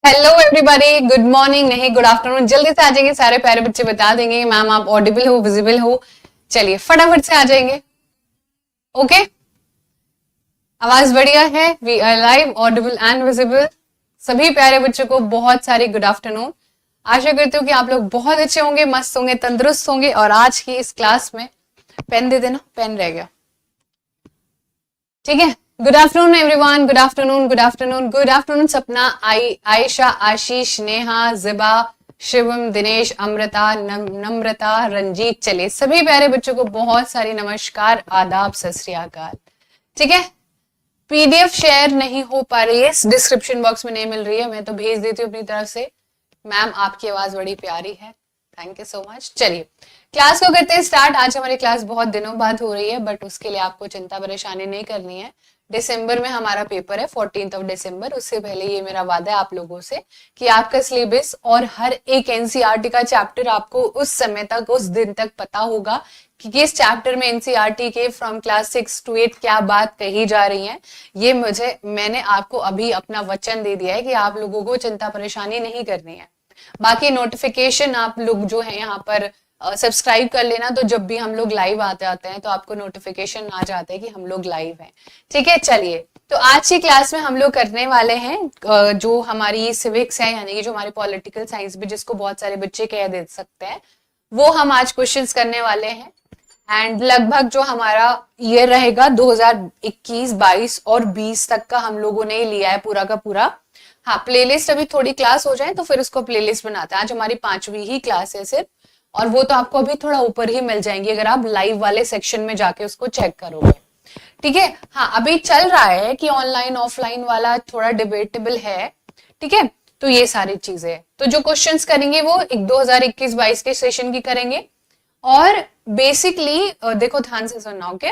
Hello everybody, good morning नहीं good afternoon. जल्दी से आ जाएंगे सारे प्यारे बच्चे, बता देंगे मैम आप ऑडिबल हो, विजिबल हो। चलिए फटाफट से आ जाएंगे। ओके, आवाज बढ़िया है। We are live, audible and visible. सभी प्यारे बच्चों को बहुत सारी गुड आफ्टरनून। आशा करती हूँ कि आप लोग बहुत अच्छे होंगे, मस्त होंगे, तंदुरुस्त होंगे। और आज की इस क्लास में पेन दे देना, पेन रह गया। ठीक है, good afternoon everyone, good afternoon, good afternoon, good afternoon सपना, आयशा, आशीष, नेहा, जिबा, शिवम, दिनेश, अमृता, नम्रता, रंजीत। चलिए सभी प्यारे बच्चों को बहुत सारी नमस्कार, आदाब, सत श्री अकाल। ठीक है, पीडीएफ शेयर नहीं हो पा रही है, डिस्क्रिप्शन बॉक्स में नहीं मिल रही है, मैं तो भेज देती हूँ अपनी तरफ से। मैम आपकी आवाज बड़ी प्यारी है, थैंक यू सो मच। चलिए क्लास को करते हैं स्टार्ट। आज हमारी क्लास बहुत दिनों बाद हो रही है, बट उसके लिए आपको चिंता परेशानी नहीं करनी है। दिसंबर में हमारा पेपर है 14 ऑफ दिसंबर। उससे पहले ये मेरा वादा है आप लोगों से कि आपका सिलेबस और हर एक एनसीईआरटी का चैप्टर आपको उस समय तक, उस दिन तक पता होगा कि किस चैप्टर में एनसीईआरटी के फ्रॉम क्लास 6 to 8 क्या बात कही जा रही है। ये मैंने आपको अभी अपना वचन दे दिया है कि आप लोगों को चिंता परेशानी नहीं करनी है। बाकी नोटिफिकेशन आप लोग जो है यहाँ पर सब्सक्राइब कर लेना, तो जब भी हम लोग लाइव आते हैं तो आपको नोटिफिकेशन आ जाता है कि हम लोग लाइव हैं। ठीक है, चलिए तो आज की क्लास में हम लोग करने वाले हैं जो हमारी सिविक्स है, यानी कि जो हमारी पॉलिटिकल साइंस भी जिसको बहुत सारे बच्चे कह दे सकते हैं, वो हम आज क्वेश्चंस करने वाले हैं। एंड लगभग जो हमारा ईयर रहेगा 2021, 22 और 20 तक का हम लोगों ने लिया है पूरा का पूरा। हाँ, प्लेलिस्ट अभी थोड़ी क्लास हो जाए तो फिर उसको प्लेलिस्ट बनाते हैं। आज हमारी 5वीं ही क्लास है सिर्फ, और वो तो आपको अभी थोड़ा ऊपर ही मिल जाएंगी अगर आप लाइव वाले सेक्शन में जाके उसको चेक करोगे। ठीक है, हाँ अभी चल रहा है कि ऑनलाइन ऑफलाइन वाला थोड़ा डिबेटेबल है। ठीक है, तो ये सारी चीजें, तो जो क्वेश्चंस करेंगे वो 2021-22 के सेशन की करेंगे। और बेसिकली देखो ध्यान से सुनना, ओके।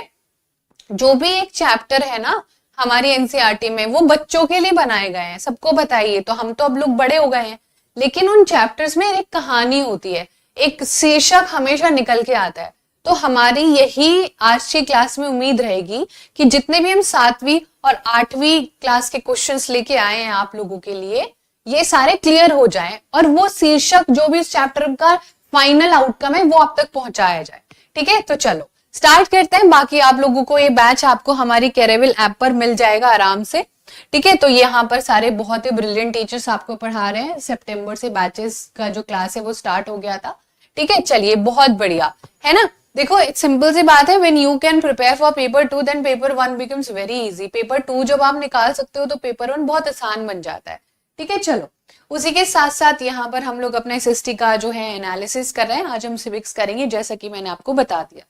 जो भी एक चैप्टर है ना हमारी एनसीईआरटी में, वो बच्चों के लिए बनाए गए हैं, सबको बताइए। तो हम तो अब लोग बड़े हो गए हैं, लेकिन उन चैप्टर्स में एक कहानी होती है, एक शीर्षक हमेशा निकल के आता है। तो हमारी यही आज की क्लास में उम्मीद रहेगी कि जितने भी हम 7वीं और 8वीं क्लास के क्वेश्चंस लेके आए हैं आप लोगों के लिए, ये सारे क्लियर हो जाएं और वो शीर्षक जो भी इस चैप्टर का फाइनल आउटकम है वो आप तक पहुंचाया जाए। ठीक है, तो चलो स्टार्ट करते हैं। बाकी आप लोगों को ये बैच आपको हमारी कैरेविल ऐप पर मिल जाएगा आराम से। ठीक है, तो यहाँ पर सारे बहुत ही ब्रिलियंट टीचर्स आपको पढ़ा रहे हैं। सितंबर से बैचेस का जो क्लास है वो स्टार्ट हो गया था। ठीक है, चलिए बहुत बढ़िया है ना। देखो एक सिंपल सी बात है, when you can prepare for paper 2 then paper 1 becomes very easy. Paper 2 जब आप निकाल सकते हो तो पेपर 1 बहुत आसान बन जाता है। ठीक है, चलो उसी के साथ साथ यहाँ पर हम लोग अपना एसएसटी का जो है एनालिसिस कर रहे हैं। आज हम सिविक्स करेंगे जैसा कि मैंने आपको बता दिया।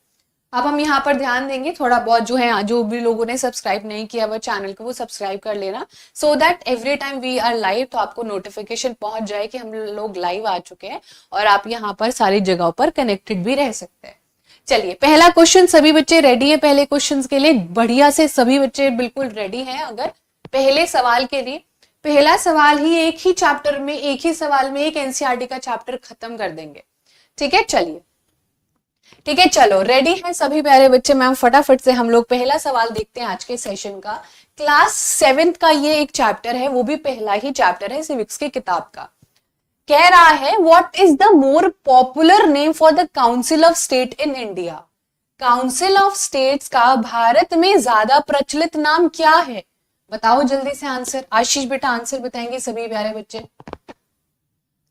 अब हम यहाँ पर ध्यान देंगे थोड़ा बहुत, जो है जो भी लोगों ने सब्सक्राइब नहीं किया वो चैनल को वो सब्सक्राइब कर लेना, so that every time we are live तो आपको नोटिफिकेशन पहुंच जाए कि हम लोग लाइव आ चुके हैं और आप यहाँ पर सारी जगहों पर कनेक्टेड भी रह सकते हैं। चलिए पहला क्वेश्चन, सभी बच्चे रेडी है पहले क्वेश्चन के लिए? बढ़िया से सभी बच्चे बिल्कुल रेडी हैं। अगर पहले सवाल के लिए, पहला सवाल ही एक ही चैप्टर में, एक ही सवाल में एक एनसीईआरटी का चैप्टर खत्म कर देंगे। ठीक है, चलिए ठीक है, चलो रेडी हैं सभी प्यारे बच्चे? मैम फटाफट से हम लोग पहला सवाल देखते हैं आज के सेशन का। क्लास 7th का ये एक चैप्टर है, वो भी पहला ही चैप्टर है सिविक्स की किताब का। कह रहा है what is the more popular name for the council of state in India. Council of states का भारत में ज्यादा प्रचलित नाम क्या है? बताओ जल्दी से आंसर। आशीष बेटा आंसर बताएंगे सभी प्यारे बच्चे,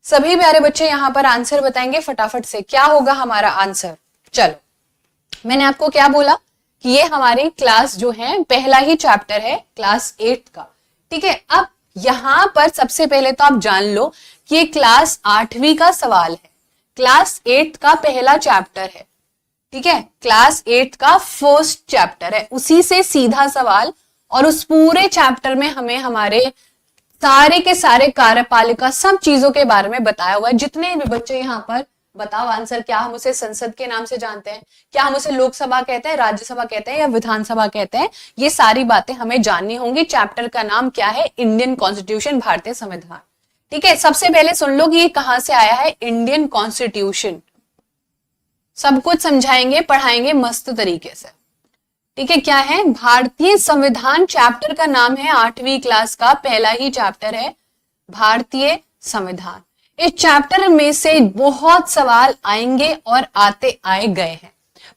सभी प्यारे बच्चे यहाँ पर आंसर बताएंगे फटाफट से। क्या होगा हमारा आंसर? चलो मैंने आपको क्या बोला कि ये हमारी क्लास जो है पहला ही चैप्टर है क्लास 8 का। ठीक है, अब यहां पर सबसे पहले तो आप जान लो कि ये क्लास 8वीं का सवाल है, क्लास 8 का पहला चैप्टर है। ठीक है, क्लास 8 का फर्स्ट चैप्टर है, उसी से सीधा सवाल। और उस पूरे चैप्टर में हमें हमारे सारे के सारे कार्यपालिका सब चीजों के बारे में बताया हुआ है। जितने भी बच्चे यहाँ पर, बताओ आंसर, क्या हम उसे संसद के नाम से जानते हैं? क्या हम उसे लोकसभा कहते हैं, राज्यसभा कहते हैं या विधानसभा कहते हैं? ये सारी बातें हमें जाननी होंगी। चैप्टर का नाम क्या है? इंडियन कॉन्स्टिट्यूशन, भारतीय संविधान। ठीक है, सबसे पहले सुन लो कि ये कहां से आया है, इंडियन कॉन्स्टिट्यूशन। सब कुछ समझाएंगे, पढ़ाएंगे मस्त तरीके से। ठीक है, क्या है? भारतीय संविधान चैप्टर का नाम है, 8वीं क्लास का पहला ही चैप्टर है भारतीय संविधान। इस चैप्टर में से बहुत सवाल आएंगे और आते आए गए हैं,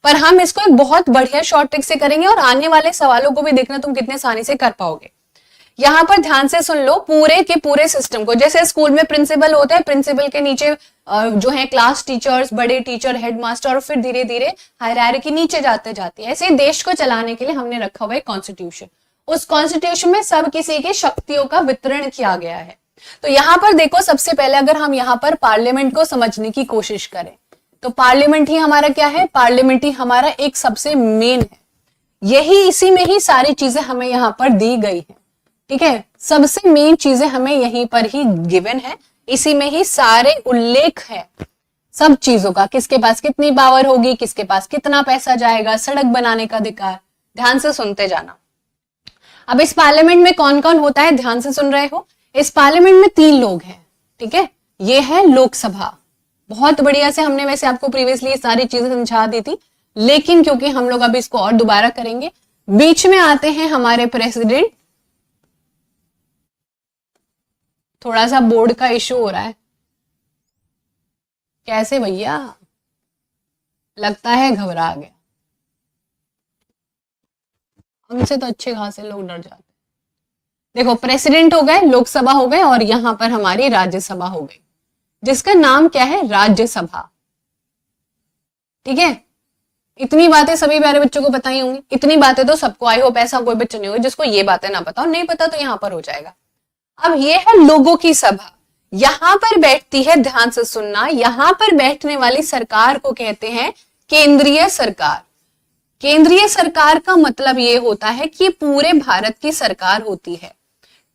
पर हम इसको एक बहुत बढ़िया शॉर्ट ट्रिक से करेंगे और आने वाले सवालों को भी देखना तुम कितने आसानी से कर पाओगे। यहाँ पर ध्यान से सुन लो पूरे के पूरे सिस्टम को। जैसे स्कूल में प्रिंसिपल होता है, प्रिंसिपल के नीचे जो है क्लास टीचर्स, बड़े टीचर, हेडमास्टर, और फिर धीरे धीरे हायरार्की नीचे जाते जाती है। ऐसे देश को चलाने के लिए हमने रखा हुआ है कॉन्स्टिट्यूशन। उस कॉन्स्टिट्यूशन में सब किसी की शक्तियों का वितरण किया गया है। तो यहाँ पर देखो, सबसे पहले अगर हम यहाँ पर पार्लियामेंट को समझने की कोशिश करें तो पार्लियामेंट ही हमारा क्या है? पार्लियामेंट ही हमारा एक सबसे मेन है। यही इसी में ही सारी चीजें हमें यहाँ पर दी गई है। ठीक है, सबसे मेन चीजें हमें यहीं पर ही गिवन है, इसी में ही सारे उल्लेख है सब चीजों का। किसके पास कितनी पावर होगी, किसके पास कितना पैसा जाएगा, सड़क बनाने का अधिकार। ध्यान से सुनते जाना। अब इस पार्लियामेंट में कौन कौन होता है, ध्यान से सुन रहे हो? इस पार्लियामेंट में 3 लोग हैं। ठीक है, ये है लोकसभा। बहुत बढ़िया से हमने वैसे आपको प्रीवियसली सारी चीजें समझा दी थी, लेकिन क्योंकि हम लोग अभी इसको और दोबारा करेंगे। बीच में आते हैं हमारे प्रेसिडेंट। थोड़ा सा बोर्ड का इशू हो रहा है, कैसे भैया? लगता है घबरा गया। हमसे तो अच्छे खासे लोग डर जाते। देखो, प्रेसिडेंट हो गए, लोकसभा हो गए, और यहां पर हमारी राज्यसभा हो गई, जिसका नाम क्या है? राज्यसभा। ठीक है, इतनी बातें सभी प्यारे बच्चों को पता ही होंगी। इतनी बातें तो सबको आई हो, ऐसा कोई बच्चा नहीं होगा जिसको ये बातें ना पता हो। नहीं पता तो यहां पर हो जाएगा। अब ये है लोगों की सभा। यहां पर बैठती है, ध्यान से सुनना, यहां पर बैठने वाली सरकार को कहते हैं केंद्रीय सरकार। केंद्रीय सरकार का मतलब ये होता है कि पूरे भारत की सरकार होती है।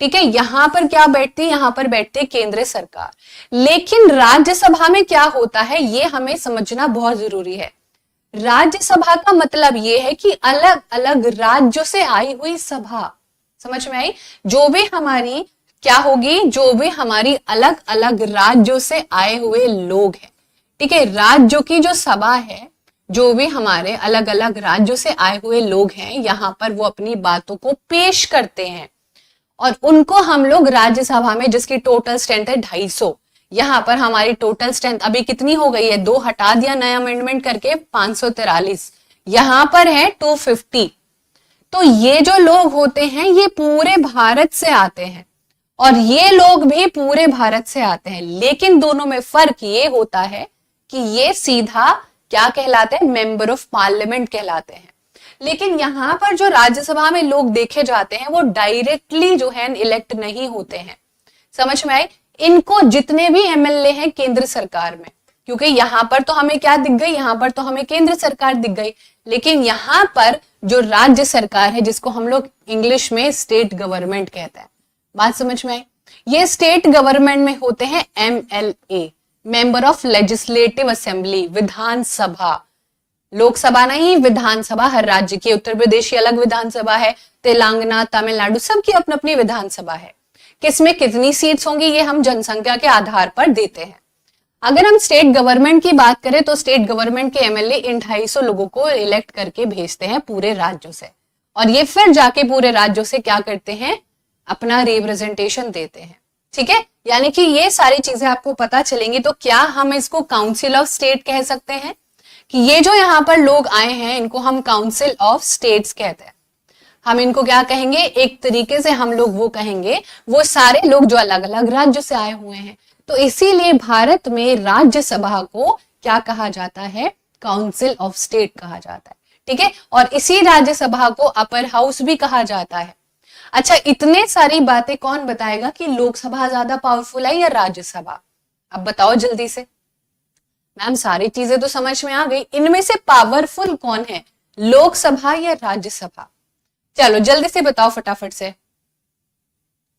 ठीक है, यहां पर क्या बैठती है? यहां पर बैठती है केंद्रीय सरकार। लेकिन राज्यसभा में क्या होता है, ये हमें समझना बहुत जरूरी है। राज्यसभा का मतलब ये है कि अलग अलग राज्यों से आई हुई सभा। समझ में आई? जो भी हमारी क्या होगी, जो भी हमारी अलग अलग राज्यों से आए हुए लोग हैं। ठीक है, राज्यों की जो सभा है, जो भी हमारे अलग अलग राज्यों से आए हुए लोग हैं, यहां पर वो अपनी बातों को पेश करते हैं और उनको हम लोग राज्यसभा में, जिसकी टोटल स्ट्रेंथ है 250, यहां पर हमारी टोटल स्ट्रेंथ अभी कितनी हो गई है? 2 हटा दिया नया अमेंडमेंट करके, 543, यहां पर है 250। तो ये जो लोग होते हैं ये पूरे भारत से आते हैं और ये लोग भी पूरे भारत से आते हैं, लेकिन दोनों में फर्क ये होता है कि ये सीधा क्या कहलाते हैं? मेंबर ऑफ पार्लियामेंट कहलाते हैं। लेकिन यहां पर जो राज्यसभा में लोग देखे जाते हैं वो डायरेक्टली जो है इलेक्ट नहीं होते हैं। समझ में आई? इनको जितने भी एमएलए हैं केंद्र सरकार में, क्योंकि यहां पर तो हमें क्या दिख गई? यहां पर तो हमें केंद्र सरकार दिख गई, लेकिन यहां पर जो राज्य सरकार है, जिसको हम लोग इंग्लिश में स्टेट गवर्नमेंट कहते हैं। बात समझ में आई? ये स्टेट गवर्नमेंट में होते हैं MLA, member of legislative assembly, Vidhan Sabha. Lok Sabha नहीं, विधानसभा हर राज्य की। उत्तर प्रदेश की अलग विधानसभा है, तेलंगाना, तमिलनाडु, सबकी अपनी अपनी विधानसभा है। किसमें कितनी सीट्स होंगी ये हम जनसंख्या के आधार पर देते हैं। अगर हम स्टेट गवर्नमेंट की बात करें तो स्टेट गवर्नमेंट के एमएलए इन 250 लोगों को इलेक्ट करके भेजते हैं पूरे राज्यों से, और ये फिर जाके पूरे राज्यों से क्या करते हैं? अपना रिप्रेजेंटेशन देते हैं। ठीक है, यानी कि ये सारी चीजें आपको पता चलेंगी। तो क्या हम इसको काउंसिल ऑफ स्टेट कह सकते हैं कि ये जो यहाँ पर लोग आए हैं इनको हम काउंसिल ऑफ स्टेट्स कहते हैं। हम इनको क्या कहेंगे? एक तरीके से हम लोग वो कहेंगे, वो सारे लोग जो अलग अलग राज्यों से आए हुए हैं। तो इसीलिए भारत में राज्यसभा को क्या कहा जाता है? काउंसिल ऑफ स्टेट कहा जाता है। ठीक है, और इसी राज्यसभा को अपर हाउस भी कहा जाता है। अच्छा, इतने सारी बातें कौन बताएगा कि लोकसभा ज्यादा पावरफुल है या राज्यसभा? अब बताओ जल्दी से। मैम सारी चीजें तो समझ में आ गई, इनमें से पावरफुल कौन है, लोकसभा या राज्यसभा? चलो जल्दी से बताओ फटाफट से।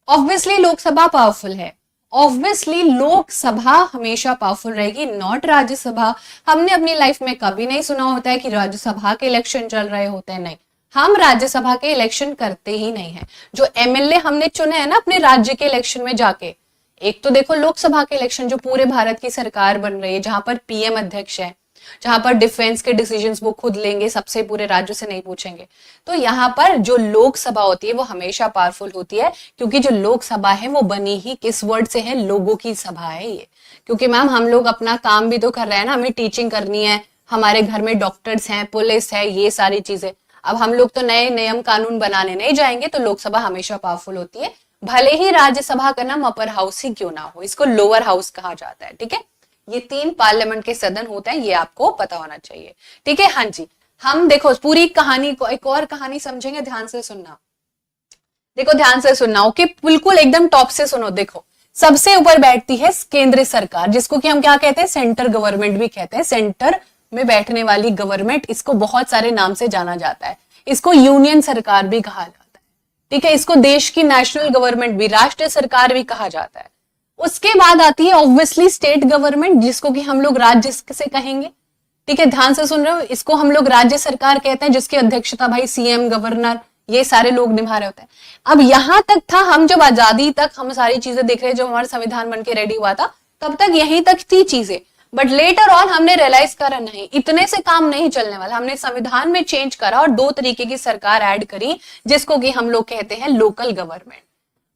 ऑब्वियसली लोकसभा पावरफुल है, ऑब्वियसली लोकसभा हमेशा पावरफुल रहेगी, नॉट राज्यसभा। हमने अपनी लाइफ में कभी नहीं सुना होता है कि राज्यसभा के इलेक्शन चल रहे होते हैं, नहीं, हम राज्यसभा के इलेक्शन करते ही नहीं है। जो एमएलए हमने चुने हैं ना अपने राज्य के इलेक्शन में जाके, एक तो देखो लोकसभा के इलेक्शन जो पूरे भारत की सरकार बन रही है, जहां पर पीएम अध्यक्ष है, जहां पर डिफेंस के डिसीजंस वो खुद लेंगे, सबसे पूरे राज्यों से नहीं पूछेंगे। तो यहाँ पर जो लोकसभा होती है वो हमेशा पावरफुल होती है, क्योंकि जो लोकसभा है वो बनी ही किस वर्ड से है, लोगों की सभा है ये। क्योंकि मैम हम लोग अपना काम भी तो कर रहे हैं ना, हमें टीचिंग करनी है, हमारे घर में डॉक्टर्स हैं, पुलिस है, ये सारी चीजें। अब हम लोग तो नए नियम कानून बनाने नहीं जाएंगे, तो लोकसभा हमेशा पावरफुल होती है, भले ही राज्यसभा का नाम अपर हाउस ही क्यों ना हो, इसको लोअर हाउस कहा जाता है। ठीक है, ये 3 पार्लियामेंट के सदन होते हैं, ये आपको पता होना चाहिए। ठीक है, हाँ जी। हम देखो पूरी कहानी को, एक और कहानी समझेंगे, ध्यान से सुनना। देखो ध्यान से सुनना, ओके, बिल्कुल एकदम टॉप से सुनो। देखो सबसे ऊपर बैठती है केंद्र सरकार, जिसको कि हम क्या कहते हैं, सेंटर गवर्नमेंट भी कहते हैं। सेंटर में बैठने वाली गवर्नमेंट, इसको बहुत सारे नाम से जाना जाता है। इसको यूनियन सरकार भी कहा जाता है। ठीक है, इसको देश की नेशनल गवर्नमेंट भी, राष्ट्रीय सरकार भी कहा जाता है। उसके बाद आती है ऑब्वियसली स्टेट गवर्नमेंट, जिसको कि हम लोग राज्य से कहेंगे। ठीक है, ध्यान से सुन रहे हो, इसको हम लोग राज्य सरकार कहते हैं, जिसकी अध्यक्षता भाई सीएम, गवर्नर, ये सारे लोग निभा रहे होते हैं। अब यहां तक था, हम जब आजादी तक हम सारी चीजें देख रहे हैं, जब हमारा संविधान बन के रेडी हुआ था, तब तक यहीं तक थी चीजें। बट लेटर ऑन हमने रियलाइज करा नहीं, इतने से काम नहीं चलने वाला, हमने संविधान में चेंज करा और 2 तरीके की सरकार ऐड करी, जिसको कि हम लोग कहते हैं लोकल गवर्नमेंट।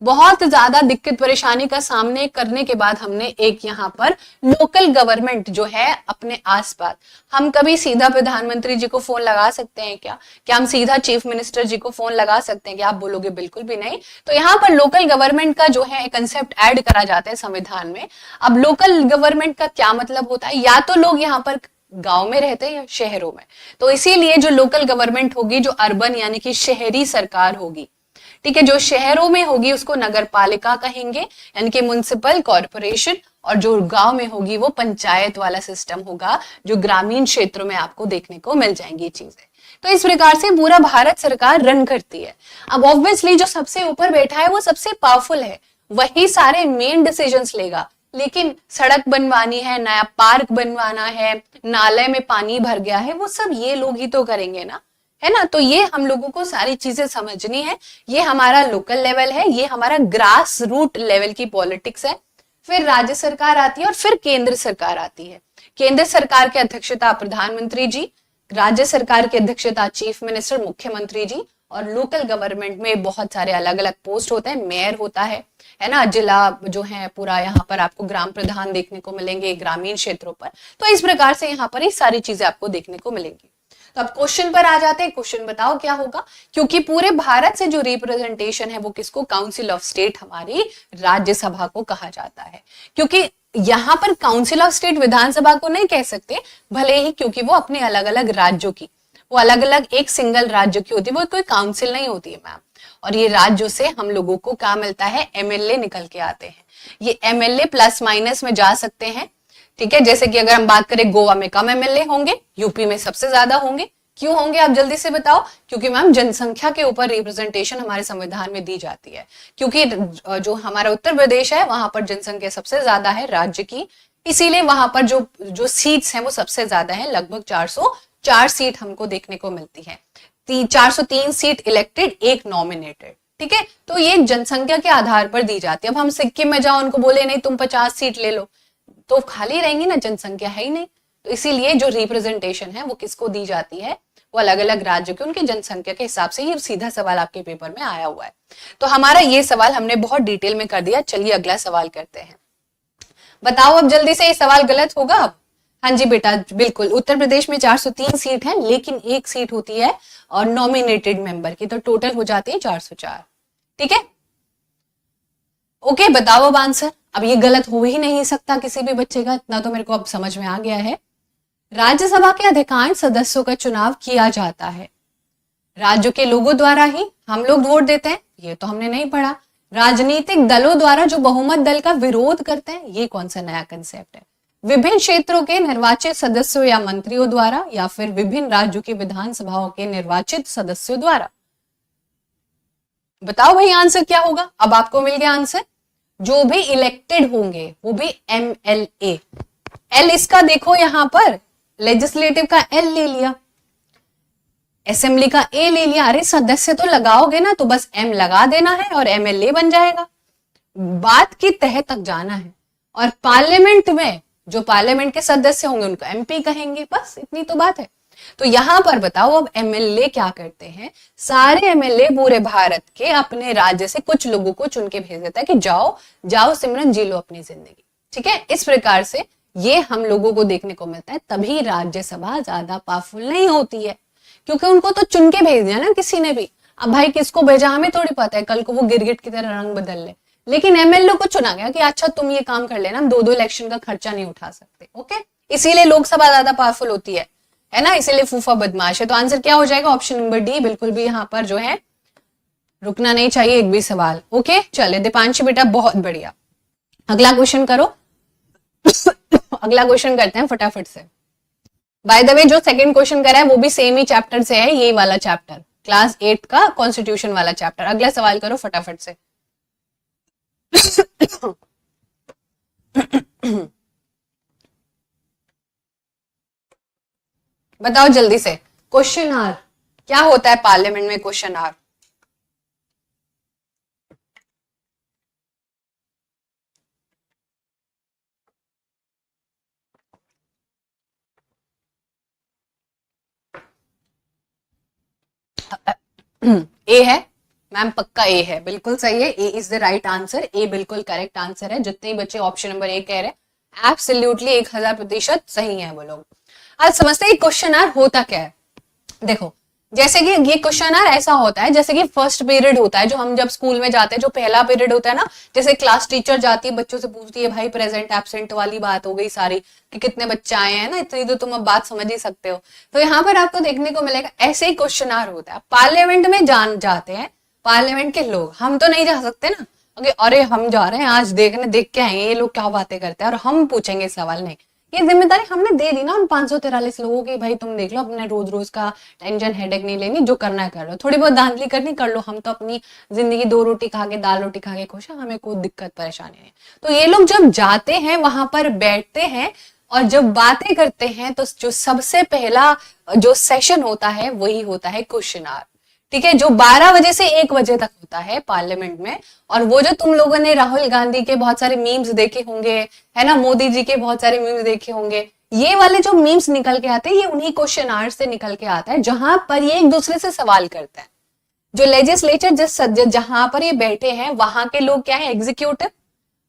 बहुत ज्यादा दिक्कत परेशानी का सामने करने के बाद हमने एक यहाँ पर लोकल गवर्नमेंट जो है अपने आसपास, हम कभी सीधा प्रधानमंत्री जी को फोन लगा सकते हैं क्या हम सीधा चीफ मिनिस्टर जी को फोन लगा सकते हैं क्या? आप बोलोगे बिल्कुल भी नहीं। तो यहाँ पर लोकल गवर्नमेंट का जो है कंसेप्ट ऐड करा जाता है संविधान में। अब लोकल गवर्नमेंट का क्या मतलब होता है, या तो लोग यहाँ पर गांव में रहते हैं या शहरों में, तो इसीलिए जो लोकल गवर्नमेंट होगी, जो अर्बन यानी कि शहरी सरकार होगी, ठीक है, जो शहरों में होगी उसको नगर पालिका कहेंगे, यानी कि म्युनिसिपल कॉर्पोरेशन, और जो गांव में होगी वो पंचायत वाला सिस्टम होगा, जो ग्रामीण क्षेत्रों में आपको देखने को मिल जाएंगी चीजें। तो इस प्रकार से पूरा भारत सरकार रन करती है। अब ऑब्वियसली जो सबसे ऊपर बैठा है वो सबसे पावरफुल है, वही सारे मेन डिसीजंस लेगा। लेकिन सड़क बनवानी है, नया पार्क बनवाना है, नाले में पानी भर गया है, वो सब ये लोग ही तो करेंगे ना, है ना। तो ये हम लोगों को सारी चीजें समझनी है। ये हमारा लोकल लेवल है, ये हमारा ग्रास रूट लेवल की पॉलिटिक्स है। फिर राज्य सरकार आती है और फिर केंद्र सरकार आती है। केंद्र सरकार की अध्यक्षता प्रधानमंत्री जी, राज्य सरकार की अध्यक्षता चीफ मिनिस्टर, मुख्यमंत्री जी, और लोकल गवर्नमेंट में बहुत सारे अलग अलग पोस्ट होते हैं। मेयर होता है ना, जिला जो है पूरा, यहाँ पर आपको ग्राम प्रधान देखने को मिलेंगे ग्रामीण क्षेत्रों पर। तो इस प्रकार से यहाँ पर ये सारी चीजें आपको देखने को मिलेंगी। तो अब क्वेश्चन पर आ जाते हैं। क्वेश्चन बताओ क्या होगा, क्योंकि पूरे भारत से जो रिप्रेजेंटेशन है वो किसको, काउंसिल ऑफ स्टेट, हमारी राज्यसभा को कहा जाता है। क्योंकि यहाँ पर काउंसिल ऑफ स्टेट विधानसभा को नहीं कह सकते, भले ही, क्योंकि वो अपने अलग अलग राज्यों की, वो अलग अलग एक सिंगल राज्य की होती है, वो कोई काउंसिल नहीं होती है मैम। और ये राज्यों से हम लोगों को क्या मिलता है, एमएलए निकल के आते हैं। ये एमएलए प्लस माइनस में जा सकते हैं। ठीक है, जैसे कि अगर हम बात करें गोवा में कम एमएलए होंगे, यूपी में सबसे ज्यादा होंगे। क्यों होंगे आप जल्दी से बताओ? क्योंकि मैम जनसंख्या के ऊपर रिप्रेजेंटेशन हमारे संविधान में दी जाती है। क्योंकि जो हमारा उत्तर प्रदेश है वहां पर जनसंख्या सबसे ज्यादा है राज्य की, इसीलिए वहां पर जो सीट्स हैं वो सबसे ज्यादा है, लगभग 404 सीट हमको देखने को मिलती है। 403 सीट इलेक्टेड, 1 नॉमिनेटेड। ठीक है, तो ये जनसंख्या के आधार पर दी जाती है। अब हम सिक्किम में जाओ, उनको बोले नहीं तुम 50 सीट ले लो, तो खाली रहेंगी ना, जनसंख्या है ही नहीं। तो इसीलिए जो रिप्रेजेंटेशन है वो किसको दी जाती है, वो अलग अलग राज्यों के उनकी जनसंख्या के हिसाब से। ये सीधा सवाल आपके पेपर में आया हुआ है। तो हमारा ये सवाल हमने बहुत डिटेल में कर दिया। चलिए अगला सवाल करते हैं। बताओ अब जल्दी से, ये सवाल गलत होगा अब? हाँ जी बेटा, बिल्कुल। उत्तर प्रदेश में 403 सीट है, लेकिन 1 सीट होती है और नॉमिनेटेड मेंबर की, तो टोटल हो जाती है 404। ठीक है, ओके, बताओ अब आंसर। अब ये गलत हो ही नहीं सकता किसी भी बच्चे का, इतना तो मेरे को अब समझ में आ गया है। राज्यसभा के अधिकांश सदस्यों का चुनाव किया जाता है राज्यों के लोगों द्वारा ही, हम लोग वोट देते हैं, ये तो हमने नहीं पढ़ा। राजनीतिक दलों द्वारा जो बहुमत दल का विरोध करते हैं, ये कौन सा नया कंसेप्ट है। विभिन्न क्षेत्रों के निर्वाचित सदस्यों या मंत्रियों द्वारा, या फिर विभिन्न राज्यों की विधानसभाओं के निर्वाचित सदस्यों द्वारा। बताओ भाई आंसर क्या होगा? अब आपको मिल गया आंसर। जो भी इलेक्टेड होंगे वो भी एमएलए। एल इसका देखो यहां पर, लेजिस्लेटिव का एल ले लिया, असेंबली का ए ले लिया। अरे सदस्य तो लगाओगे ना, तो बस एम लगा देना है और एमएलए बन जाएगा। बात की तह तक जाना है। और पार्लियामेंट में जो पार्लियामेंट के सदस्य होंगे उनको एमपी कहेंगे, बस इतनी तो बात है। तो यहाँ पर बताओ अब एमएलए क्या करते हैं, सारे एमएलए पूरे भारत के अपने राज्य से कुछ लोगों को चुन के भेज देता है कि जाओ जाओ सिमरन जी लो अपनी जिंदगी, ठीक है। इस प्रकार से ये हम लोगों को देखने को मिलता है, तभी राज्यसभा ज्यादा पावरफुल नहीं होती है, क्योंकि उनको तो चुन के भेज दिया ना किसी ने भी। अब भाई किसको भेजा हमें थोड़ी पता है, कल को वो गिरगिट की तरह रंग बदल ले, लेकिन एमएलए को चुना गया कि अच्छा तुम ये काम कर लेना, हम 2-2 इलेक्शन का खर्चा नहीं उठा सकते, ओके। इसीलिए लोकसभा ज्यादा पावरफुल होती है ना, इसीलिए फूफा बदमाश है। तो आंसर क्या हो जाएगा, ऑप्शन नंबर डी, बिल्कुल भी यहाँ पर जो है रुकना नहीं चाहिए एक भी सवाल, ओके। चले दीपांशी बेटा बहुत बढ़िया, अगला क्वेश्चन करो। अगला क्वेश्चन करते हैं फटाफट से। बाय द वे जो सेकंड क्वेश्चन करा है वो भी सेम ही चैप्टर से है, ये वाला चैप्टर क्लास 8 का कॉन्स्टिट्यूशन वाला चैप्टर। अगला सवाल करो फटाफट से। बताओ जल्दी से, क्वेश्चन आर क्या होता है पार्लियामेंट में, क्वेश्चन आर। ए है मैम, पक्का ए है, बिल्कुल सही है, ए इज द राइट आंसर, ए बिल्कुल करेक्ट आंसर है। जितने बच्चे ऑप्शन नंबर ए कह रहे हैं एब्सोल्युटली 1000% सही है वो लोग। आज समझते हैं क्वेश्चन आर होता क्या है। देखो जैसे कि ये क्वेश्चन आर ऐसा होता है जैसे कि फर्स्ट पीरियड होता है, जो हम जब स्कूल में जाते हैं, जो पहला पीरियड होता है ना, जैसे क्लास टीचर जाती है बच्चों से पूछती है भाई प्रेजेंट एब्सेंट वाली बात हो गई सारी कि कितने बच्चे आए हैं ना, इतनी तो तुम अब बात समझ ही सकते हो। तो यहाँ पर आपको देखने को मिलेगा ऐसे ही क्वेश्चन आर होता है। पार्लियामेंट में जाते हैं पार्लियामेंट के लोग, हम तो नहीं जा सकते ना, अरे हम जा रहे हैं आज देखने, देख के आएंगे ये लोग क्या बातें करते हैं और हम पूछेंगे सवाल, नहीं, ये जिम्मेदारी हमने दे दी ना उन 543 लोगों की, भाई तुम देख लो, अपने रोज रोज का टेंशन हेडेक नहीं लेनी, जो करना है कर लो, थोड़ी बहुत धांधली करनी कर लो, हम तो अपनी जिंदगी 2 रोटी खा के दाल रोटी खा के खुश है, हमें कोई दिक्कत परेशानी नहीं। तो ये लोग जब जाते हैं वहां पर बैठते हैं और जब बातें करते हैं तो जो सबसे पहला जो सेशन होता है वही होता है क्वेश्चन आवर, ठीक है, जो 12 बजे से 1 बजे तक होता है पार्लियामेंट में। और वो जो तुम लोगों ने राहुल गांधी के बहुत सारे मीम्स देखे होंगे, है ना, मोदी जी के बहुत सारे मीम्स देखे होंगे, ये वाले जो मीम्स निकल के आते हैं ये उन्हीं क्वेश्चन आवर से निकल के आता है, जहां पर ये एक दूसरे से सवाल करते हैं। जो लेजिस्लेचर जहां पर ये बैठे हैं वहां के लोग क्या है, एग्जीक्यूटिव,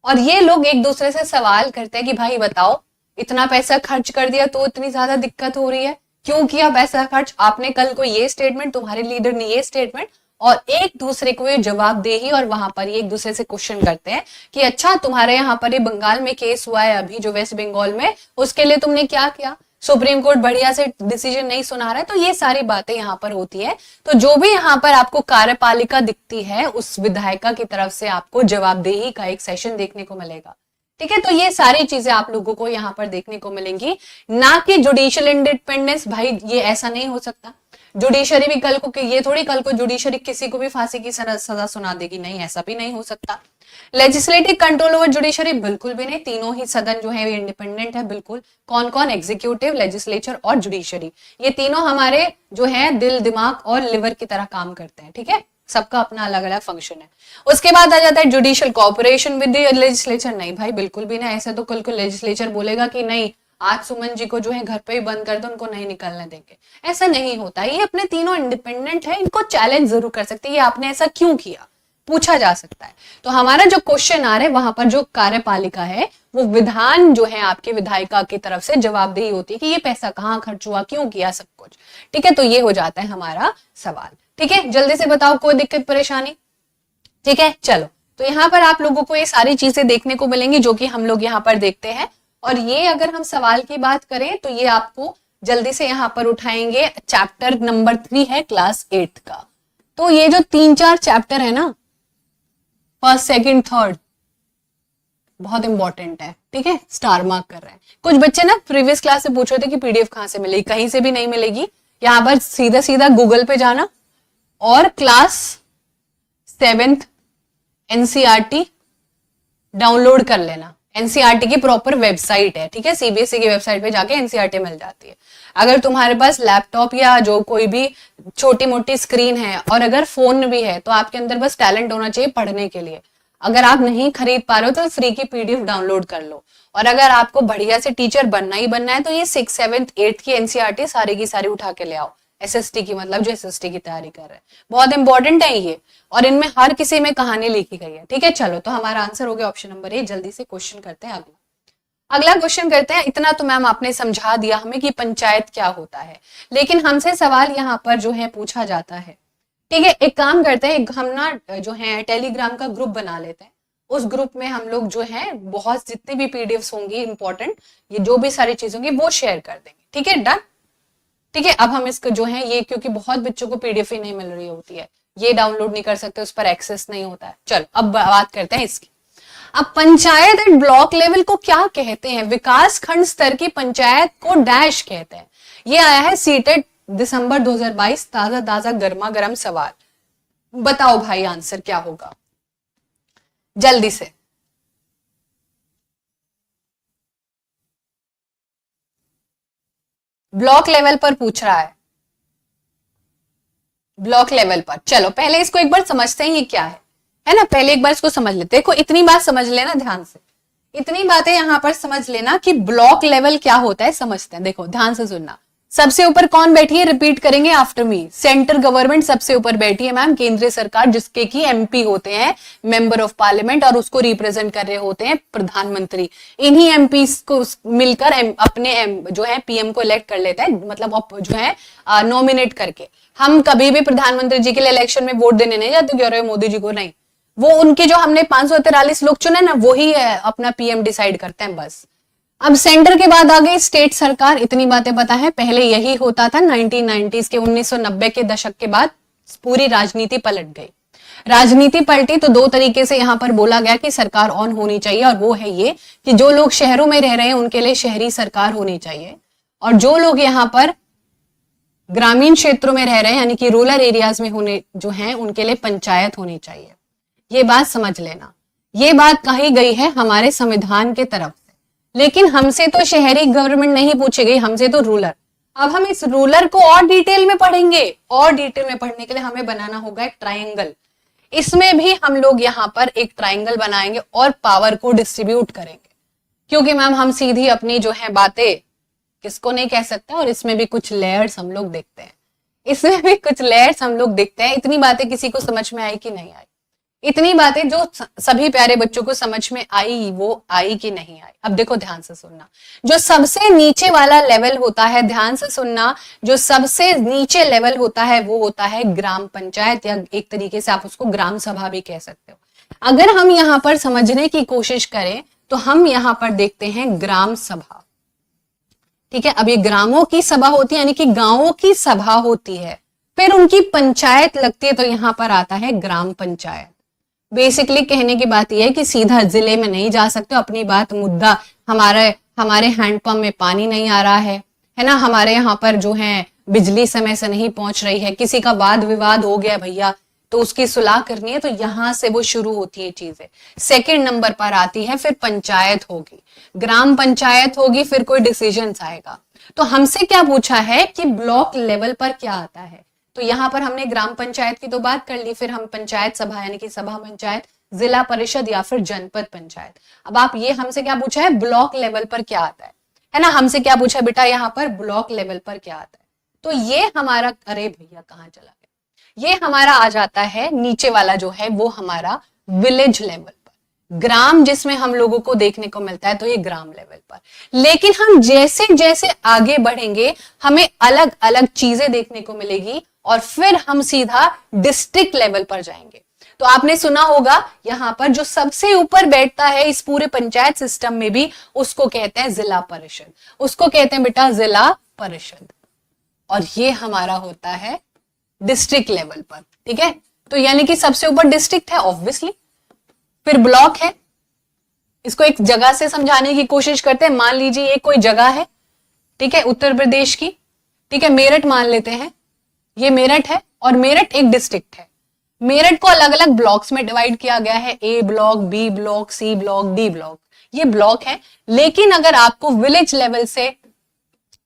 और ये लोग एक दूसरे से सवाल करते हैं कि भाई बताओ इतना पैसा खर्च कर दिया तो इतनी ज्यादा दिक्कत हो रही है, क्यों किया पैसा खर्च, आपने कल को ये स्टेटमेंट, तुम्हारे लीडर ने ये स्टेटमेंट, और एक दूसरे को ये जवाब दे ही, और वहां पर ये एक दूसरे से क्वेश्चन करते हैं कि अच्छा तुम्हारे यहाँ पर ये बंगाल में केस हुआ है अभी जो वेस्ट बंगाल में, उसके लिए तुमने क्या किया, सुप्रीम कोर्ट बढ़िया से डिसीजन नहीं सुना रहा है। तो ये सारी बातें यहाँ पर होती है। तो जो भी यहाँ पर आपको कार्यपालिका दिखती है उस विधायिका की तरफ से आपको जवाबदेही का एक सेशन देखने को मिलेगा, ठीक है। तो ये सारी चीजें आप लोगों को यहाँ पर देखने को मिलेंगी, ना कि जुडिशियल इंडिपेंडेंस, भाई ये ऐसा नहीं हो सकता। जुडिशरी भी कल को, ये थोड़ी कल को जुडिशरी किसी को भी फांसी की सजा सुना देगी, नहीं, ऐसा भी नहीं हो सकता। लेजिस्लेटिव कंट्रोल ओवर जुडिशरी बिल्कुल भी नहीं, तीनों ही सदन जो है इंडिपेंडेंट है बिल्कुल। कौन कौन, एग्जीक्यूटिव, लेजिस्लेचर और जुडिशरी, ये तीनों हमारे जो है दिल दिमाग और लिवर की तरह काम करते हैं, ठीक है, सबका अपना अलग अलग फंक्शन है। उसके बाद आ जाता है judicial cooperation with the legislature, नहीं भाई बिल्कुल भी नहीं, ऐसे तो कल को लेजिस्लेचर बोलेगा कि नहीं आज सुमन जी को जो है घर पे ही बंद कर दो, उनको नहीं निकलने देंगे, ऐसा नहीं होता। ये अपने तीनों इंडिपेंडेंट है, इनको चैलेंज जरूर कर सकते हैं, ये आपने ऐसा क्यों किया, पूछा जा सकता है। तो हमारा जो क्वेश्चन आ रहा है वहां पर जो कार्यपालिका है वो विधान जो है आपके विधायिका की तरफ से जवाबदेही होती है कि ये पैसा कहाँ खर्च हुआ, क्यों किया, सब कुछ, ठीक है। तो ये हो जाता है हमारा सवाल, ठीक है। जल्दी से बताओ कोई दिक्कत परेशानी, ठीक है। चलो तो यहाँ पर आप लोगों को ये सारी चीजें देखने को मिलेंगी जो कि हम लोग यहाँ पर देखते हैं। और ये अगर हम सवाल की बात करें तो ये आपको जल्दी से यहाँ पर उठाएंगे, चैप्टर नंबर 3 है क्लास 8 का। तो ये जो 3-4 चैप्टर है ना, फर्स्ट सेकंड थर्ड, बहुत इंपॉर्टेंट है, ठीक है, स्टार मार्क कर रहे हैं। कुछ बच्चे ना प्रीवियस क्लास से पूछ रहे थे कि पीडीएफ कहाँ से मिलेगी, कहीं से भी नहीं मिलेगी, यहाँ पर सीधा सीधा गूगल पे जाना और क्लास 7th एनसीईआरटी डाउनलोड कर लेना। एनसीईआरटी की प्रॉपर वेबसाइट है, ठीक है, सीबीएसई की वेबसाइट पे जाके एनसीईआरटी मिल जाती है। अगर तुम्हारे पास लैपटॉप या जो कोई भी छोटी मोटी स्क्रीन है और अगर फोन भी है तो आपके अंदर बस टैलेंट होना चाहिए पढ़ने के लिए। अगर आप नहीं खरीद पा रहे हो तो फ्री की पीडीएफ डाउनलोड कर लो। और अगर आपको बढ़िया से टीचर बनना ही बनना है तो ये 6th 7th 8th की एनसीईआरटी सारी की सारी उठा के ले आओ, एसएसटी की, मतलब जो एसएसटी की तैयारी कर रहे हैं, बहुत इंपॉर्टेंट है ये, और इनमें हर किसी में कहानी लिखी गई है। ठीक है, चलो तो हमारा आंसर हो गया ऑप्शन नंबर ए। जल्दी से क्वेश्चन करते हैं अगला। अगला क्वेश्चन करते हैं। इतना तो मैम आपने समझा दिया हमें कि पंचायत क्या होता है, लेकिन हमसे सवाल यहाँ पर जो है पूछा जाता है। ठीक है, एक काम करते हैं, हम ना जो है टेलीग्राम का ग्रुप बना लेते हैं। उस ग्रुप में हम लोग जो है बहुत जितनी भी पीडीएफ्स होंगी इंपॉर्टेंट, ये जो भी सारी चीजें होंगी वो शेयर कर देंगे। ठीक है, डन। ठीक है, अब हम इसको जो है ये, क्योंकि बहुत बच्चों को पीडीएफ ही नहीं मिल रही होती है, ये डाउनलोड नहीं कर सकते, उस पर एक्सेस नहीं होता है। चलो अब बात करते हैं इसकी। अब पंचायत एट ब्लॉक लेवल को क्या कहते हैं? विकास खंड स्तर की पंचायत को डैश कहते हैं। ये आया है सीटेट दिसंबर 2022, ताजा ताजा गर्मा गर्म सवाल। बताओ भाई आंसर क्या होगा जल्दी से। ब्लॉक लेवल पर पूछ रहा ब्लॉक लेवल पर। चलो पहले इसको एक बार समझते हैं ये क्या है ना, पहले एक बार इसको समझ लेते। देखो इतनी बात समझ लेना ध्यान से, इतनी बातें यहां पर समझ लेना कि ब्लॉक लेवल क्या होता है, समझते हैं। देखो ध्यान से सुनना। सबसे ऊपर कौन बैठी है, रिपीट करेंगे आफ्टर मी। सेंट्रल गवर्नमेंट सबसे ऊपर बैठी है मैम, केंद्रीय सरकार, जिसके की एमपी होते हैं, मेंबर ऑफ पार्लियामेंट, और उसको रिप्रेजेंट कर रहे होते हैं प्रधानमंत्री। इन्हीं एमपी को मिलकर अपने जो है पीएम को इलेक्ट कर लेता है, मतलब जो है नॉमिनेट करके। हम कभी भी प्रधानमंत्री जी के लिए इलेक्शन में वोट देने नहीं जाते, कह रहे मोदी जी को, नहीं, वो उनके जो हमने 543 लोग चुने ना, वही है अपना पीएम डिसाइड करते हैं बस। अब सेंटर के बाद आ गई स्टेट सरकार। इतनी बातें पता है, पहले यही होता था 1990s के 1990 के दशक के बाद पूरी राजनीति पलट गई। राजनीति पलटी तो दो तरीके से यहां पर बोला गया कि सरकार ऑन होनी चाहिए, और वो है ये कि जो लोग शहरों में रह रहे हैं उनके लिए शहरी सरकार होनी चाहिए, और जो लोग यहाँ पर ग्रामीण क्षेत्रों में रह रहे हैं यानी कि रूरल एरियाज में होने जो है उनके लिए पंचायत होनी चाहिए। ये बात समझ लेना, ये बात कही गई है हमारे संविधान के तरफ से, लेकिन हमसे तो शहरी गवर्नमेंट नहीं पूछी गई, हमसे तो रूरल। अब हम इस रूरल को और डिटेल में पढ़ेंगे, और डिटेल में पढ़ने के लिए हमें बनाना होगा एक ट्रायंगल। इसमें भी हम लोग यहाँ पर एक ट्रायंगल बनाएंगे और पावर को डिस्ट्रीब्यूट करेंगे, क्योंकि मैम हम सीधी अपनी जो है बातें किसको नहीं कह सकते, और इसमें भी कुछ लेयर्स हम लोग देखते हैं, इसमें भी कुछ लेयर्स हम लोग देखते हैं। इतनी बातें किसी को समझ में आई कि नहीं आई? इतनी बातें जो सभी प्यारे बच्चों को समझ में आई, वो आई कि नहीं आई? अब देखो ध्यान से सुनना, जो सबसे नीचे वाला लेवल होता है, ध्यान से सुनना, जो सबसे नीचे लेवल होता है वो होता है ग्राम पंचायत, या एक तरीके से आप उसको ग्राम सभा भी कह सकते हो। अगर हम यहाँ पर समझने की कोशिश करें तो हम यहाँ पर देखते हैं ग्राम सभा। ठीक है, अब ये ग्रामों की सभा होती है यानी कि गांवों की सभा होती है, फिर उनकी पंचायत लगती है, तो यहाँ पर आता है ग्राम पंचायत। बेसिकली कहने की बात यह है कि सीधा जिले में नहीं जा सकते, अपनी बात मुद्दा, हमारे हैंडपंप में पानी नहीं आ रहा है ना, हमारे यहाँ पर जो है बिजली समय से नहीं पहुंच रही है, किसी का वाद विवाद हो गया भैया तो उसकी सुलह करनी है, तो यहां से वो शुरू होती है चीजें। सेकंड नंबर पर आती है फिर पंचायत होगी, ग्राम पंचायत होगी, फिर कोई डिसीजन आएगा। तो हमसे क्या पूछा है कि ब्लॉक लेवल पर क्या आता है, तो यहाँ पर हमने ग्राम पंचायत की तो बात कर ली, फिर हम पंचायत सभा यानी कि सभा पंचायत, जिला परिषद या फिर जनपद पंचायत। अब आप ये हमसे क्या पूछा है, ब्लॉक लेवल पर क्या आता है ना, हमसे क्या पूछा है बेटा यहाँ पर ब्लॉक लेवल पर क्या आता है। तो ये हमारा, अरे भैया कहाँ चला गया, ये हमारा आ जाता है नीचे वाला जो है वो हमारा विलेज लेवल पर, ग्राम जिसमें हम लोगों को देखने को मिलता है, तो ये ग्राम लेवल पर। लेकिन हम जैसे जैसे आगे बढ़ेंगे हमें अलग अलग चीजें देखने को मिलेगी, और फिर हम सीधा डिस्ट्रिक्ट लेवल पर जाएंगे। तो आपने सुना होगा यहाँ पर जो सबसे ऊपर बैठता है इस पूरे पंचायत सिस्टम में भी, उसको कहते हैं जिला परिषद, उसको कहते हैं बेटा जिला परिषद, और ये हमारा होता है डिस्ट्रिक्ट लेवल पर। ठीक है, तो यानी कि सबसे ऊपर डिस्ट्रिक्ट है ऑब्वियसली, फिर ब्लॉक है। इसको एक जगह से समझाने की कोशिश करते हैं। मान लीजिए ये कोई जगह है, ठीक है, उत्तर प्रदेश की, ठीक है, मेरठ मान लेते हैं, ये मेरठ है, और मेरठ एक डिस्ट्रिक्ट है। मेरठ को अलग अलग ब्लॉक्स में डिवाइड किया गया है, A block, B block, C block, D block, ये ब्लॉक है। लेकिन अगर आपको विलेज लेवल से,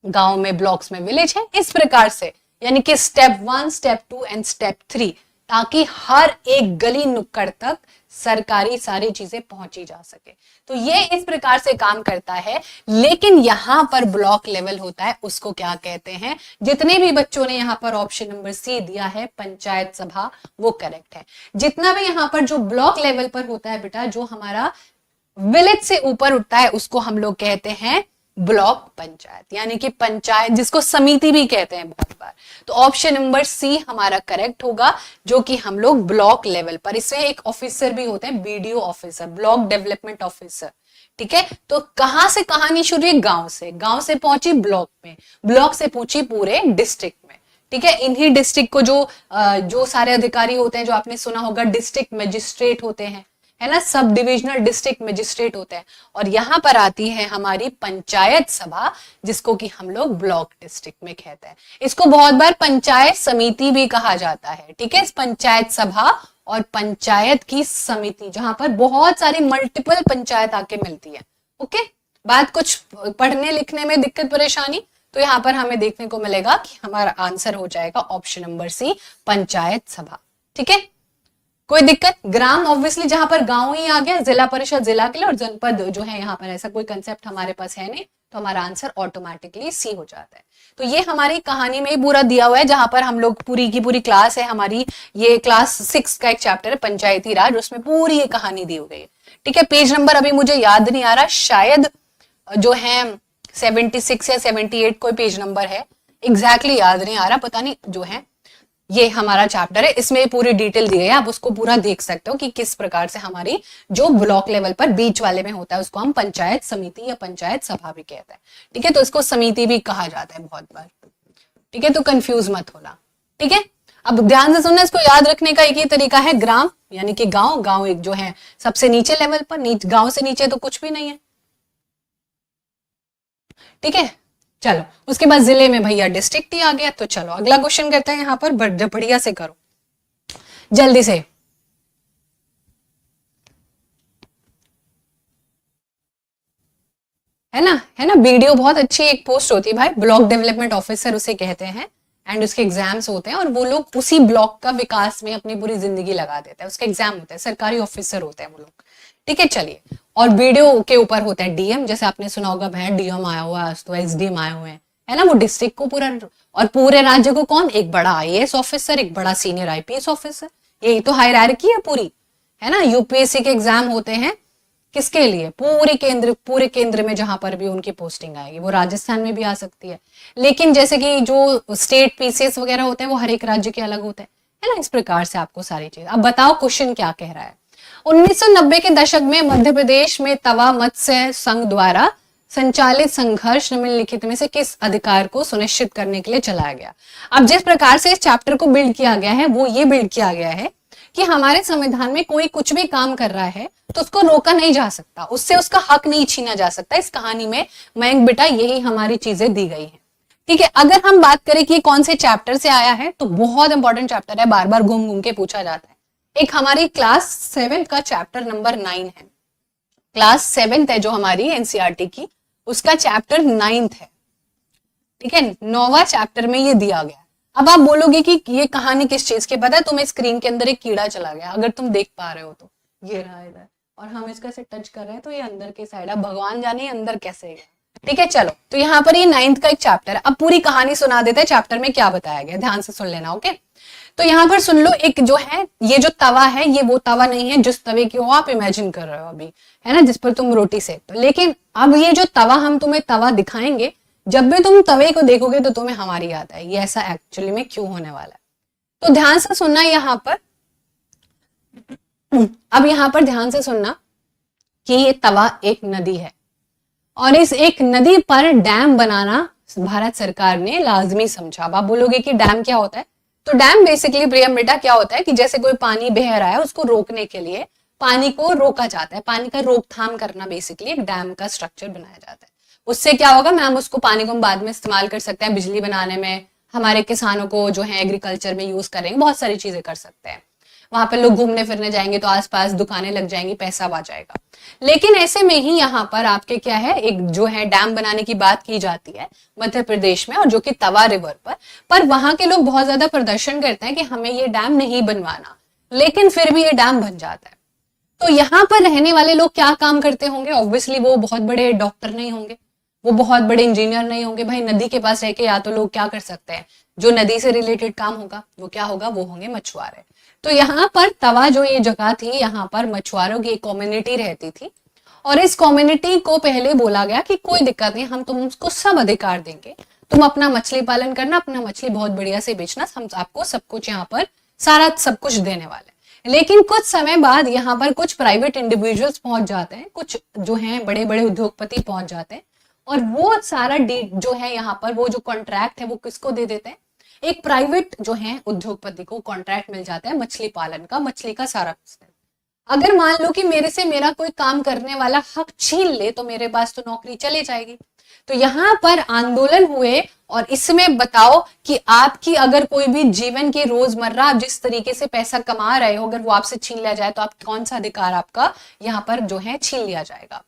गांव में ब्लॉक्स में विलेज है, इस प्रकार से, यानी कि स्टेप 1, स्टेप 2 एंड स्टेप 3, ताकि हर एक गली नुक्कड़ तक सरकारी सारी चीजें पहुंची जा सके। तो ये इस प्रकार से काम करता है। लेकिन यहां पर ब्लॉक लेवल होता है, उसको क्या कहते हैं? जितने भी बच्चों ने यहां पर ऑप्शन नंबर सी दिया है पंचायत सभा, वो करेक्ट है। जितना भी यहां पर जो ब्लॉक लेवल पर होता है बेटा, जो हमारा विलेज से ऊपर उठता है, उसको हम लोग कहते हैं ब्लॉक पंचायत, यानी कि पंचायत, जिसको समिति भी कहते हैं बहुत बार। तो ऑप्शन नंबर सी हमारा करेक्ट होगा, जो कि हम लोग ब्लॉक लेवल पर, इसमें एक ऑफिसर भी होते हैं, BDO officer, block development officer. ठीक है, तो कहां से कहानी शुरू है? गांव से। गांव से पहुंची ब्लॉक में, ब्लॉक से पहुंची पूरे डिस्ट्रिक्ट में। ठीक है, इन्हीं डिस्ट्रिक्ट को जो सारे अधिकारी होते हैं, जो आपने सुना होगा डिस्ट्रिक्ट मजिस्ट्रेट होते हैं, है ना, सब डिविजनल डिस्ट्रिक्ट मजिस्ट्रेट होते हैं। और यहां पर आती है हमारी पंचायत सभा, जिसको कि हम लोग ब्लॉक डिस्ट्रिक्ट में कहते हैं। इसको बहुत बार पंचायत समिति भी कहा जाता है। ठीक है, इस पंचायत सभा और पंचायत की समिति, जहां पर बहुत सारी मल्टीपल पंचायत आके मिलती है। ओके, बात कुछ पढ़ने लिखने में दिक्कत परेशानी, तो यहां पर हमें देखने को मिलेगा कि हमारा आंसर हो जाएगा ऑप्शन नंबर सी, पंचायत सभा। ठीक है, कोई दिक्कत? ग्राम ऑब्वियसली जहां पर गांव ही आ गया, जिला परिषद जिला के लिए, और जनपद जो है यहाँ पर ऐसा कोई कंसेप्ट हमारे पास है नहीं, तो हमारा आंसर ऑटोमेटिकली सी हो जाता है। तो ये हमारी कहानी में पूरा दिया हुआ है, जहां पर हम लोग पूरी की पूरी क्लास है हमारी, ये क्लास 6 का एक चैप्टर है पंचायती राज, उसमें पूरी ये कहानी दी हुई है। ठीक है, पेज नंबर अभी मुझे याद नहीं आ रहा, शायद जो है 76 या 78 कोई पेज नंबर है, एग्जैक्टली याद नहीं आ रहा, पता नहीं। जो है ये हमारा चैप्टर है, इसमें पूरी डिटेल दी गई है, आप उसको पूरा देख सकते हो कि किस प्रकार से हमारी जो ब्लॉक लेवल पर बीच वाले में होता है, उसको हम पंचायत समिति या पंचायत सभा भी कहते हैं। ठीक है, तो इसको समिति भी कहा जाता है बहुत बार। ठीक है, तो कंफ्यूज मत होना। ठीक है, अब ध्यान से सुनना, इसको याद रखने का एक ही तरीका है, ग्राम यानी कि गांव। गांव एक जो है सबसे नीचे लेवल पर, गांव से नीचे तो कुछ भी नहीं है। ठीक है, चलो उसके बाद जिले में भैया डिस्ट्रिक्ट ही आ गया। तो चलो अगला क्वेश्चन करते हैं, यहां पर बढ़िया से करो जल्दी से। है ना, वीडियो बहुत अच्छी एक पोस्ट होती है भाई, ब्लॉक डेवलपमेंट ऑफिसर उसे कहते हैं, एंड उसके एग्जाम्स होते हैं, और वो लोग उसी ब्लॉक का विकास में अपनी पूरी जिंदगी लगा देते हैं। उसके एग्जाम होते हैं, सरकारी ऑफिसर होते हैं वो लोग। ठीक है, चलिए, और वीडियो के ऊपर होता है डीएम, जैसे आपने सुना होगा भैया डीएम आया हुआ है, तो एसडीएम आए हुए हैं, है ना, वो डिस्ट्रिक्ट को पूरा, और पूरे राज्य को कौन? एक बड़ा आईएएस ऑफिसर, एक बड़ा सीनियर आईपीएस ऑफिसर, यही तो हायरार्की है पूरी, है ना। यूपीएससी के एग्जाम होते हैं किसके लिए? पूरे केंद्र में जहां पर भी उनकी पोस्टिंग आएगी, वो राजस्थान में भी आ सकती है, लेकिन जैसे कि जो स्टेट पीसीएस वगैरह होते हैं वो हर एक राज्य के अलग होते हैं, है ना। इस प्रकार से आपको सारी चीज। अब बताओ क्वेश्चन क्या कह रहा है। 1990 के दशक में मध्य प्रदेश में तवा मत्स्य संघ द्वारा संचालित संघर्ष निम्नलिखित में से किस अधिकार को सुनिश्चित करने के लिए चलाया गया? अब जिस प्रकार से इस चैप्टर को बिल्ड किया गया है, वो ये बिल्ड किया गया है कि हमारे संविधान में कोई कुछ भी काम कर रहा है तो उसको रोका नहीं जा सकता, उससे उसका हक नहीं छीना जा सकता। इस कहानी में मयंक बेटा यही हमारी चीजें दी गई हैं। ठीक है, अगर हम बात करें कि कौन से चैप्टर से आया है, तो बहुत इंपॉर्टेंट चैप्टर है, बार बार घूम घूम के पूछा जाता है। एक हमारी क्लास 7 का चैप्टर नंबर 9 है, क्लास 7 है जो हमारी एनसीईआरटी की, उसका चैप्टर 9 है। ठीक है, 9वां चैप्टर में ये दिया गया। अब आप बोलोगे कि ये कहानी किस चीज की? पता है तुम्हें, स्क्रीन के अंदर एक कीड़ा चला गया, अगर तुम देख पा रहे हो तो, ये रहा इधर, और हम इसका से टच कर रहे हैं तो ये अंदर के साइड, अब भगवान जाने अंदर कैसे गया। ठीक है, चलो, तो यहाँ पर ये 9th का एक चैप्टर है। अब पूरी कहानी सुना देते हैं, चैप्टर में क्या बताया गया, ध्यान से सुन लेना। ओके, तो यहाँ पर सुन लो, एक जो है ये जो तवा है, ये वो तवा नहीं है जिस तवे की आप इमेजिन कर रहे हो अभी, है ना, जिस पर तुम रोटी सेकते हो। लेकिन अब ये जो तवा, हम तुम्हें तवा दिखाएंगे, जब भी तुम तवे को देखोगे तो तुम्हें हमारी याद है, ये ऐसा एक्चुअली में क्यों होने वाला है। तो ध्यान से सुनना यहाँ पर, अब यहाँ पर ध्यान से सुनना कि ये तवा एक नदी है, और इस एक नदी पर डैम बनाना भारत सरकार ने लाजमी समझा। अब आप बोलोगे कि डैम क्या होता है, तो डैम बेसिकली प्रियम बेटा क्या होता है कि जैसे कोई पानी बह रहा है, उसको रोकने के लिए पानी को रोका जाता है, पानी का रोकथाम करना बेसिकली एक डैम का स्ट्रक्चर बनाया जाता है। उससे क्या होगा मैम, उसको पानी को हम बाद में इस्तेमाल कर सकते हैं, बिजली बनाने में, हमारे किसानों को जो है एग्रीकल्चर में यूज करेंगे, बहुत सारी चीजें कर सकते हैं। वहां पर लोग घूमने फिरने जाएंगे तो आसपास दुकानें लग जाएंगी, पैसा आ जाएगा। लेकिन ऐसे में ही यहाँ पर आपके क्या है, एक जो है डैम बनाने की बात की जाती है मध्य प्रदेश में, और जो कि तवा रिवर पर वहां के लोग बहुत ज्यादा प्रदर्शन करते हैं कि हमें ये डैम नहीं बनवाना, लेकिन फिर भी ये डैम बन जाता है। तो यहाँ पर रहने वाले लोग क्या काम करते होंगे? ऑब्वियसली वो बहुत बड़े डॉक्टर नहीं होंगे, वो बहुत बड़े इंजीनियर नहीं होंगे। भाई नदी के पास रह के या तो लोग क्या कर सकते हैं, जो नदी से रिलेटेड काम होगा वो क्या होगा, वो होंगे मछुआरे। तो यहाँ पर तवा जो ये जगह थी, यहाँ पर मछुआरों की एक कम्युनिटी रहती थी, और इस कम्युनिटी को पहले बोला गया कि कोई दिक्कत नहीं, हम तुमको सब अधिकार देंगे, तुम अपना मछली पालन करना, अपना मछली बहुत बढ़िया से बेचना, हम आपको सब कुछ यहाँ पर सारा सब कुछ देने वाले। लेकिन कुछ समय बाद यहाँ पर कुछ प्राइवेट इंडिविजुअल्स पहुंच जाते हैं, कुछ जो हैं बड़े बड़े उद्योगपति पहुंच जाते हैं, और वो सारा जो है यहाँ पर वो जो कॉन्ट्रैक्ट है वो किसको दे देते हैं, एक प्राइवेट जो है उद्योगपति को कॉन्ट्रैक्ट मिल जाता है मछली पालन का, मछली का सारा। अगर मान लो कि मेरे से मेरा कोई काम करने वाला हक छीन ले तो मेरे पास तो नौकरी चली जाएगी। तो यहाँ पर आंदोलन हुए, और इसमें बताओ कि आपकी अगर कोई भी जीवन के रोजमर्रा आप जिस तरीके से पैसा कमा रहे हो, अगर वो आपसे छीन लिया जाए तो आप कौन सा अधिकार आपका यहाँ पर जो है छीन लिया जाएगा?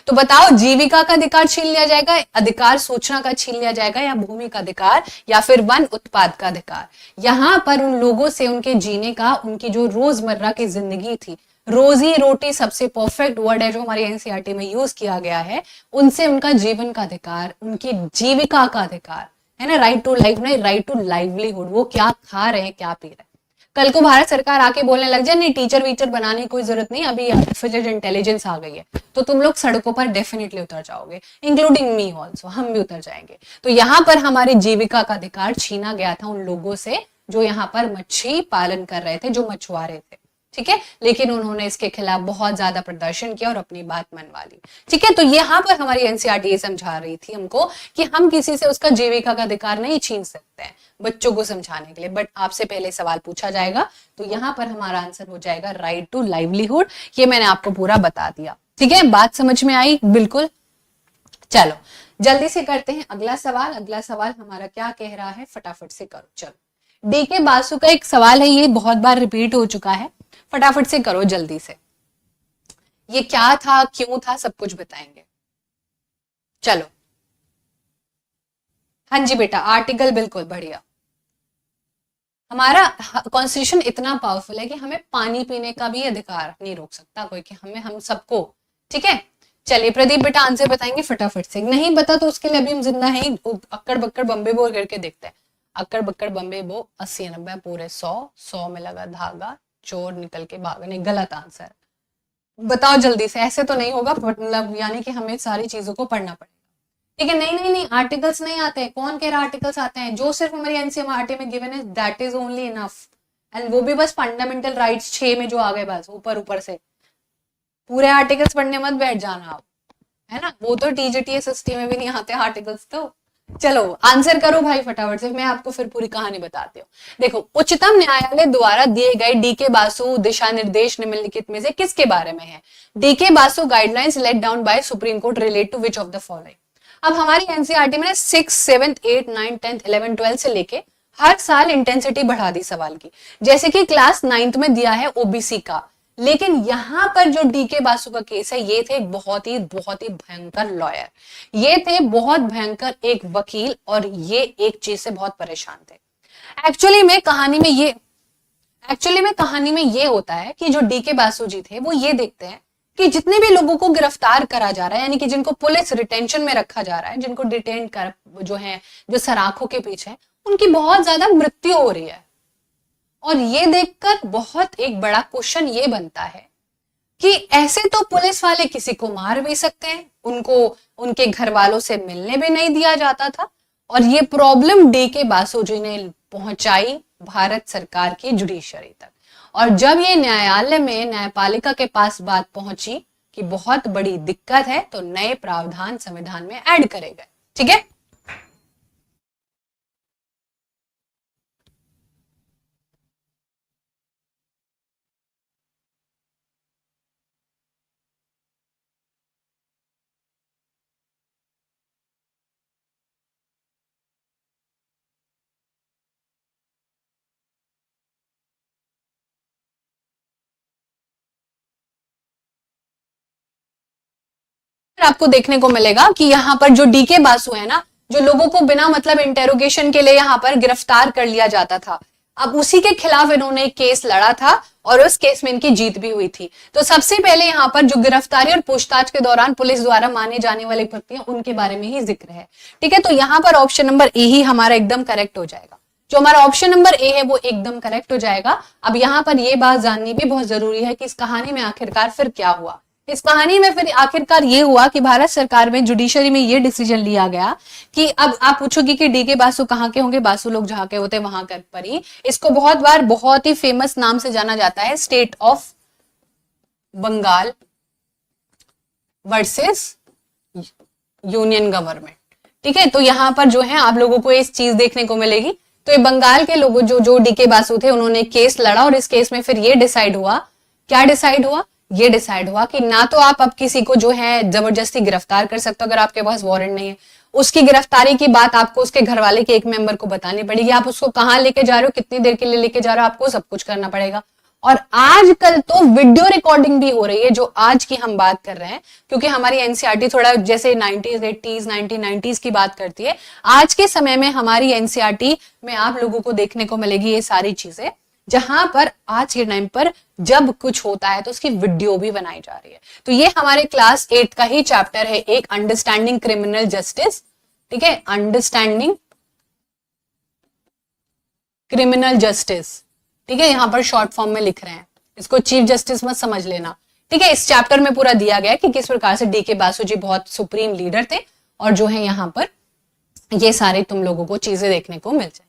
तो बताओ, जीविका का अधिकार छीन लिया जाएगा, अधिकार सूचना का छीन लिया जाएगा, या भूमि का अधिकार, या फिर वन उत्पाद का अधिकार? यहाँ पर उन लोगों से उनके जीने का, उनकी जो रोजमर्रा की जिंदगी थी, रोजी रोटी सबसे परफेक्ट वर्ड है जो हमारी एनसीईआरटी में यूज किया गया है, उनसे उनका जीवन का अधिकार, उनकी जीविका का अधिकार है ना, राइट टू लाइफ नहीं, राइट टू लाइवलीहुड, वो क्या खा रहे हैं क्या पी रहे हैं। कल को भारत सरकार आके बोलने लग जाए नहीं टीचर वीचर बनाने की कोई जरूरत नहीं, अभी आर्टिफिशियल इंटेलिजेंस आ गई है, तो तुम लोग सड़कों पर डेफिनेटली उतर जाओगे, इंक्लूडिंग मी ऑल्सो, हम भी उतर जाएंगे। तो यहाँ पर हमारी जीविका का अधिकार छीना गया था उन लोगों से जो यहाँ पर मच्छी पालन कर रहे थे, जो मछुआरे थे, ठीक है। लेकिन उन्होंने इसके खिलाफ बहुत ज्यादा प्रदर्शन किया और अपनी बात मनवा ली, ठीक है। तो यहाँ पर हमारी एनसीईआरटी ये समझा रही थी हमको कि हम किसी से उसका जीविका का अधिकार नहीं छीन सकते हैं, बच्चों को समझाने के लिए। बट आपसे पहले सवाल पूछा जाएगा, तो यहाँ पर हमारा आंसर हो जाएगा राइट टू लाइवलीहुड। ये मैंने आपको पूरा बता दिया, ठीक है। बात समझ में आई? बिल्कुल। चलो जल्दी से करते हैं अगला सवाल। अगला सवाल हमारा क्या कह रहा है, फटाफट से करो। चलो, डी के बासु का एक सवाल है, ये बहुत बार रिपीट हो चुका है, फटाफट से करो जल्दी से। ये क्या था, क्यों था, सब कुछ बताएंगे। चलो, हाँ जी बेटा, आर्टिकल बिल्कुल बढ़िया। हमारा कॉन्स्टिट्यूशन इतना पावरफुल है कि हमें पानी पीने का भी अधिकार नहीं रोक सकता कोई, कि हमें, हम सबको, ठीक है। चलिए प्रदीप बेटा आंसर बताएंगे फटाफट से, नहीं बता तो उसके लिए अभी हम जिंदा हैं, अक्कड़ बक्कड़ बम्बे बो करके देखते हैं। अक्कड़ बक्कड़ बम्बे बो 80 90 पूरे 100 में लगा धागा, चोर निकल के भागा, नहीं गलत आंसर। बताओ जल्दी से, ऐसे तो नहीं होगा, मतलब यानी कि हमें सारी चीजों को पढ़ना पड़ेगा, ठीक है। नहीं नहीं नहीं, आर्टिकल्स नहीं आते हैं, कौन कह रहा आर्टिकल्स आते हैं? जो सिर्फ हमारी एनसीईआरटी में गिवन है that is only enough, and वो भी बस फंडामेंटल राइट्स 6 में जो आ गए, बस ऊपर ऊपर से। पूरे आर्टिकल्स पढ़ने मत बैठ जाना आप, है ना, वो तो टीजीटी एसएसटी में भी नहीं आते आर्टिकल्स। तो चलो आंसर करो भाई फटाफट से, मैं आपको फिर पूरी कहानी बताती हूँ। देखो, उच्चतम न्यायालय द्वारा दिए गए डीके बासु दिशा निर्देश निम्नलिखित में से किसके बारे में है? DK Basu guidelines laid down by supreme court relate to which of the following? अब हमारी एनसीईआरटी में 6, 7, 8, 9, 10, 11, 12 से लेके हर साल इंटेंसिटी बढ़ा दी सवाल की, जैसे कि क्लास 9th में दिया है ओबीसी का। लेकिन यहां पर जो डीके बासु का केस है, ये थे एक बहुत ही भयंकर लॉयर, ये थे बहुत भयंकर एक वकील, और ये एक चीज से बहुत परेशान थे। एक्चुअली में कहानी में ये होता है कि जो डीके बासु जी थे वो ये देखते हैं कि जितने भी लोगों को गिरफ्तार करा जा रहा है, यानी कि जिनको पुलिस रिटेंशन में रखा जा रहा है, जिनको डिटेन कर जो है, जो सराखों के पीछे, उनकी बहुत ज्यादा मृत्यु हो रही है। और ये देखकर बहुत एक बड़ा क्वेश्चन ये बनता है कि ऐसे तो पुलिस वाले किसी को मार भी सकते हैं, उनको उनके घर वालों से मिलने भी नहीं दिया जाता था, और ये प्रॉब्लम डीके बासु जी ने पहुंचाई भारत सरकार की जुडिशरी तक। और जब ये न्यायालय में, न्यायपालिका के पास बात पहुंची कि बहुत बड़ी दिक्कत है, तो नए प्रावधान संविधान में ऐड करे गए, ठीक है। आपको देखने को मिलेगा कि यहाँ पर जो डीके बासु है ना, जो लोगों को बिना मतलब इंटेरोगेशन के लिए यहाँ पर गिरफ्तार कर लिया जाता था, अब उसी के खिलाफ इन्होंने एक केस लड़ा था और उस केस में इनकी जीत भी हुई थी। तो सबसे पहले यहाँ पर जो गिरफ्तारी और पूछताछ के दौरान पुलिस द्वारा माने जाने वाले व्यक्ति हैं उनके बारे में ही जिक्र है। ठीक है, तो यहाँ पर ऑप्शन नंबर ए ही हमारा एकदम करेक्ट हो जाएगा। जो हमारा ऑप्शन नंबर ए है वो एकदम करेक्ट हो जाएगा। अब यहाँ पर ये बात जाननी भी बहुत जरूरी है कि इस कहानी में आखिरकार फिर क्या हुआ। इस कहानी में फिर आखिरकार ये हुआ कि भारत सरकार में जुडिशरी में ये डिसीजन लिया गया कि अब आप पूछोगे कि डीके बासु कहाँ के होंगे, बासु लोग जहाँ के होते हैं वहां कर पर ही। इसको बहुत बार बहुत ही फेमस नाम से जाना जाता है, state of Bengal versus union government. ठीक है, तो यहाँ पर जो है आप लोगों को इस चीज देखने को मिलेगी। तो ये बंगाल के लोगों जो डीके बासु थे उन्होंने केस लड़ा और इस केस में फिर ये डिसाइड हुआ, क्या डिसाइड हुआ, ये डिसाइड हुआ कि ना तो आप अब किसी को जो है जबरदस्ती गिरफ्तार कर सकते हो अगर आपके पास वारंट नहीं है। उसकी गिरफ्तारी की बात आपको उसके घर वाले के एक मेंबर को बतानी पड़ेगी। आप उसको कहाँ लेके जा रहे हो, कितनी देर के लिए लेके जा रहे हो, आपको सब कुछ करना पड़ेगा। और आजकल तो वीडियो रिकॉर्डिंग भी हो रही है, जो आज की हम बात कर रहे हैं, क्योंकि हमारी एनसीईआरटी थोड़ा जैसे 90s 80s 1990s की बात करती है। आज के समय में हमारी एनसीईआरटी में आप लोगों को देखने को मिलेगी ये सारी चीजें, जहां पर आज के टाइम पर जब कुछ होता है तो उसकी वीडियो भी बनाई जा रही है। तो ये हमारे क्लास 8 का ही चैप्टर है, एक अंडरस्टैंडिंग क्रिमिनल जस्टिस। ठीक है, अंडरस्टैंडिंग क्रिमिनल जस्टिस। ठीक है, यहां पर शॉर्ट फॉर्म में लिख रहे हैं, इसको चीफ जस्टिस मत समझ लेना। ठीक है, इस चैप्टर में पूरा दिया गया है कि किस प्रकार से डीके बासु जी बहुत सुप्रीम लीडर थे और जो है यहाँ पर ये सारे तुम लोगों को चीजें देखने को मिल जाएंगी।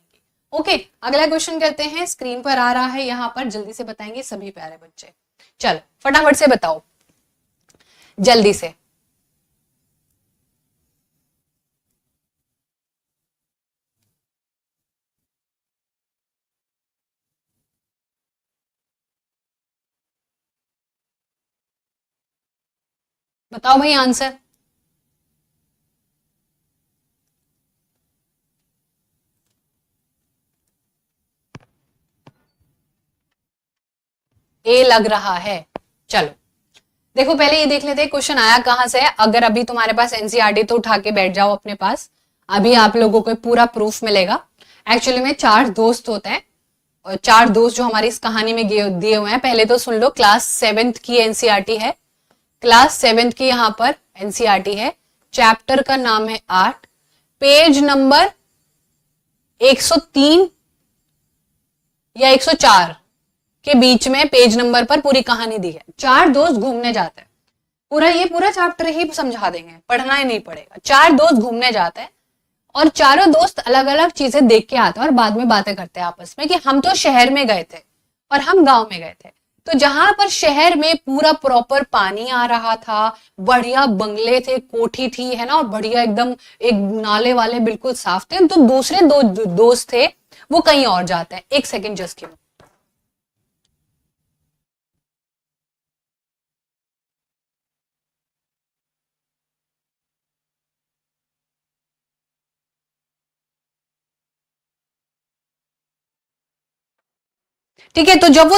ओके, अगला क्वेश्चन करते हैं, स्क्रीन पर आ रहा है, यहाँ पर जल्दी से बताएंगे सभी प्यारे बच्चे। चलो फटाफट से बताओ जल्दी से। बताओ भाई आंसर। ए लग रहा है। चलो देखो पहले ये देख लेते हैं क्वेश्चन आया कहां से है। अगर अभी तुम्हारे पास एनसीईआरटी तो उठा के बैठ जाओ अपने पास, अभी आप लोगों को पूरा प्रूफ मिलेगा। एक्चुअली में 4 दोस्त होते हैं और 4 दोस्त जो हमारी इस कहानी में दिए हुए हैं। पहले तो सुन लो, क्लास 7th की एनसीईआरटी है, क्लास 7th की यहाँ पर एनसीईआरटी है। चैप्टर का नाम है 8, पेज नंबर 103 या 104 के बीच में पेज नंबर पर पूरी कहानी दी है। 4 दोस्त घूमने जाते हैं, पूरा चैप्टर ही समझा देंगे, पढ़ना ही नहीं पड़ेगा। 4 दोस्त घूमने जाते हैं और चारों दोस्त अलग अलग चीजें देख के आते हैं और बाद में बातें करते हैं आपस में कि हम तो शहर में गए थे और हम गांव में गए थे। तो जहां पर शहर में पूरा प्रॉपर पानी आ रहा था, बढ़िया बंगले थे, कोठी थी, है ना, और बढ़िया एकदम एक नाले वाले बिल्कुल साफ थे। तो दूसरे दोस्त थे वो कहीं और जाते हैं। एक सेकेंड जस्ट क्यों। ठीक है, तो जब वो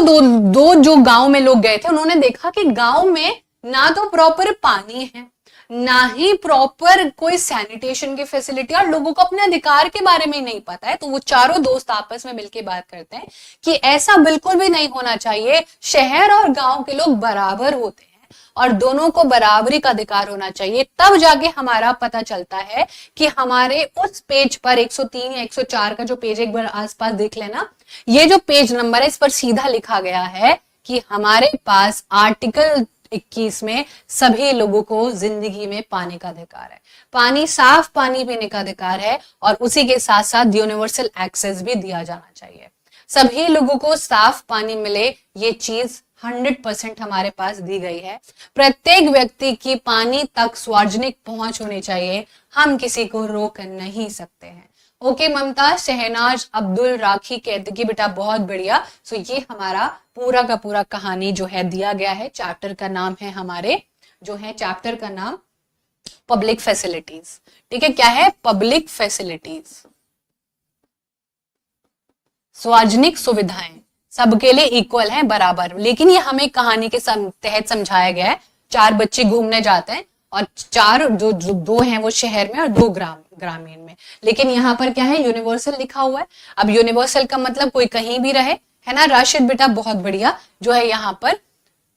दो जो गांव में लोग गए थे उन्होंने देखा कि गांव में ना तो प्रॉपर पानी है, ना ही प्रॉपर कोई सैनिटेशन की फैसिलिटी, और लोगों को अपने अधिकार के बारे में नहीं पता है। तो वो चारों दोस्त आपस में मिलकर बात करते हैं कि ऐसा बिल्कुल भी नहीं होना चाहिए, शहर और गांव के लोग बराबर होते हैं और दोनों को बराबरी का अधिकार होना चाहिए। तब जाके हमारा पता चलता है कि हमारे उस पेज पर 103 या 104 का जो पेज, एक बार आसपास देख लेना, ये जो पेज नंबर है इस पर सीधा लिखा गया है कि हमारे पास आर्टिकल 21 में सभी लोगों को जिंदगी में पानी का अधिकार है, पानी, साफ पानी पीने का अधिकार है, और उसी के साथ साथ यूनिवर्सल एक्सेस भी दिया जाना चाहिए। सभी लोगों को साफ पानी मिले, ये चीज 100% हमारे पास दी गई है। प्रत्येक व्यक्ति की पानी तक सार्वजनिक पहुंच होनी चाहिए, हम किसी को रोक नहीं सकते हैं। ओके ममता, शहनाज अब्दुल राखी कहते कि बेटा बहुत बढ़िया। सो ये हमारा पूरा का पूरा कहानी जो है दिया गया है। चैप्टर का नाम है हमारे, जो है चैप्टर का नाम पब्लिक फैसिलिटीज। ठीक है, क्या है? पब्लिक फैसिलिटीज, सार्वजनिक सुविधाएं सबके लिए इक्वल है, बराबर। लेकिन ये हमें कहानी के तहत समझाया गया है। 4 बच्चे घूमने जाते हैं और 4 जो 2 हैं वो शहर में और 2 ग्रामीण में। लेकिन यहाँ पर क्या है, यूनिवर्सल लिखा हुआ है। अब यूनिवर्सल का मतलब कोई कहीं भी रहे, है ना राशिद बेटा, बहुत बढ़िया। जो है यहाँ पर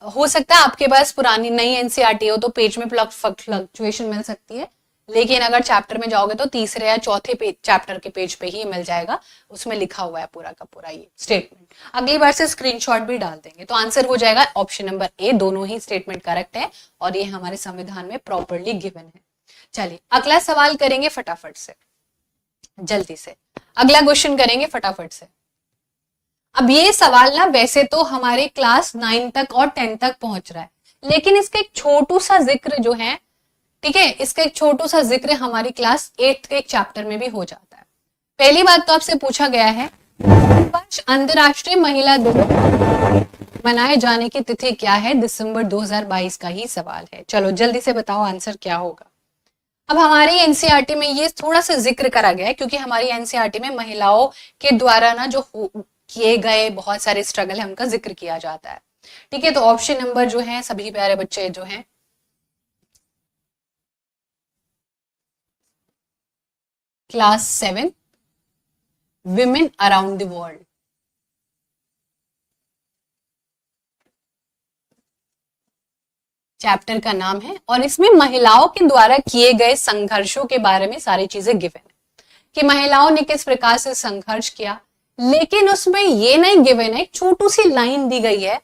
हो सकता है आपके पास पुरानी नई एनसीईआरटी हो तो पेज में फ्लक्चुएशन मिल सकती है, लेकिन अगर चैप्टर में जाओगे तो तीसरे या चौथे चैप्टर के पेज पे ही मिल जाएगा, उसमें लिखा हुआ है पूरा का पूरा ये स्टेटमेंट। अगली बार से स्क्रीनशॉट भी डाल देंगे, तो आंसर हो जाएगा ऑप्शन नंबर ए, दोनों ही स्टेटमेंट करेक्ट है और ये हमारे संविधान में प्रॉपरली गिवन है। चलिए अगला सवाल करेंगे फटाफट से, जल्दी से अगला क्वेश्चन करेंगे फटाफट से। अब ये सवाल ना वैसे तो हमारे क्लास 9 तक और 10 तक पहुंच रहा है, लेकिन इसका एक छोटू सा जिक्र जो है, ठीक है, इसका एक छोटू सा जिक्र हमारी क्लास 8 के एक चैप्टर में भी हो जाता है। पहली बात तो आपसे पूछा गया है अंतरराष्ट्रीय महिला दिवस मनाए जाने की तिथि क्या है, दिसंबर 2022 का ही सवाल है। चलो जल्दी से बताओ आंसर क्या होगा। अब हमारी एनसीईआरटी में ये थोड़ा सा जिक्र करा गया है, क्योंकि हमारी एनसीईआरटी में महिलाओं के द्वारा ना जो किए गए बहुत सारे स्ट्रगल है उनका जिक्र किया जाता है। ठीक है, तो ऑप्शन नंबर जो है सभी प्यारे बच्चे जो हैं class 7 women around the world, chapter का नाम है और इसमें महिलाओं के द्वारा किए गए संघर्षों के बारे में सारी चीजें गिवन है कि महिलाओं ने किस प्रकार से संघर्ष किया। लेकिन उसमें ये नहीं गिवन है, एक छोटू सी लाइन दी गई है,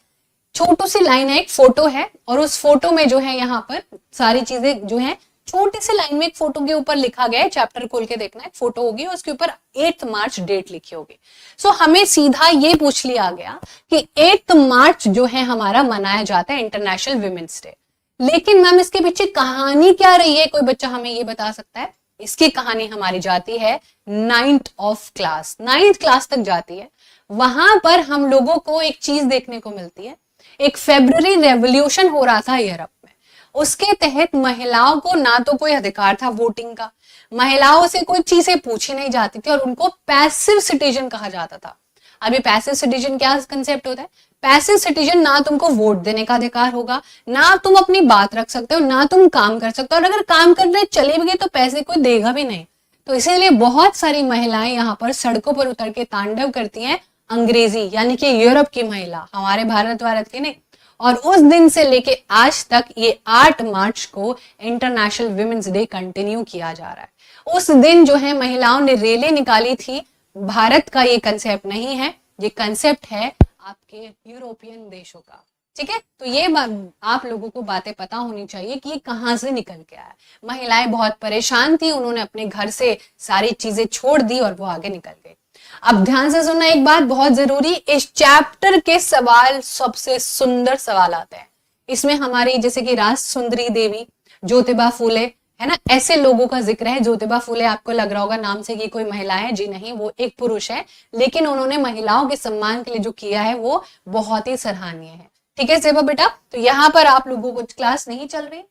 छोटू सी लाइन है, एक फोटो है और उस फोटो में जो है यहाँ पर सारी चीजें जो है छोटी सी लाइन में एक फोटो के ऊपर लिखा गया है, चैप्टर खोल के देखना, एक फोटो होगी और उसके ऊपर 8 मार्च डेट लिखी होगी। सो हमें सीधा ये पूछ लिया गया कि 8 मार्च जो है हमारा मनाया जाता है इंटरनेशनल विमेन्स डे, लेकिन मैम इसके पीछे कहानी क्या रही है, कोई बच्चा हमें ये बता सकता है? इसकी कहानी हमारी जाती है 9th क्लास, 9th क्लास तक जाती है। वहां पर हम लोगों को एक चीज देखने को मिलती है, एक फेब्रुअरी रेवोल्यूशन हो रहा था यूरोप में, उसके तहत महिलाओं को ना तो कोई अधिकार था वोटिंग का, महिलाओं से कोई चीजें पूछी नहीं जाती थी और उनको पैसिव सिटीजन कहा जाता था। अभी पैसिव सिटीजन क्या कंसेप्ट होता है? पैसिव सिटीजन ना तुमको वोट देने का अधिकार होगा, ना तुम अपनी बात रख सकते हो, ना तुम काम कर सकते हो, और अगर काम करने चले भी गए तो पैसे कोई देगा भी नहीं। तो इसीलिए बहुत सारी महिलाएं यहाँ पर सड़कों पर उतर के तांडव करती हैं, अंग्रेजी यानी कि यूरोप की महिला, हमारे भारत की नहीं। और उस दिन से लेके आज तक ये 8 मार्च को इंटरनेशनल विमेन्स डे कंटिन्यू किया जा रहा है। उस दिन जो है महिलाओं ने रैली निकाली थी। भारत का ये कंसेप्ट नहीं है, ये कंसेप्ट है आपके यूरोपियन देशों का। ठीक है, तो ये आप लोगों को बातें पता होनी चाहिए कि ये कहां से निकल के आया। महिलाएं बहुत परेशान थी, उन्होंने अपने घर से सारी चीजें छोड़ दी और वो आगे निकल गई। अब ध्यान से सुनना एक बात बहुत जरूरी, इस चैप्टर के सवाल सबसे सुंदर सवाल आते हैं। इसमें हमारी जैसे कि राज सुंदरी देवी, ज्योतिबा फूले, है ना, ऐसे लोगों का जिक्र है। ज्योतिबा फूले आपको लग रहा होगा नाम से कि कोई महिला है, जी नहीं, वो एक पुरुष है, लेकिन उन्होंने महिलाओं के सम्मान के लिए जो किया है वो बहुत ही सराहनीय है। ठीक है सेवा बेटा, तो यहाँ पर आप लोगों को क्लास नहीं चल रही,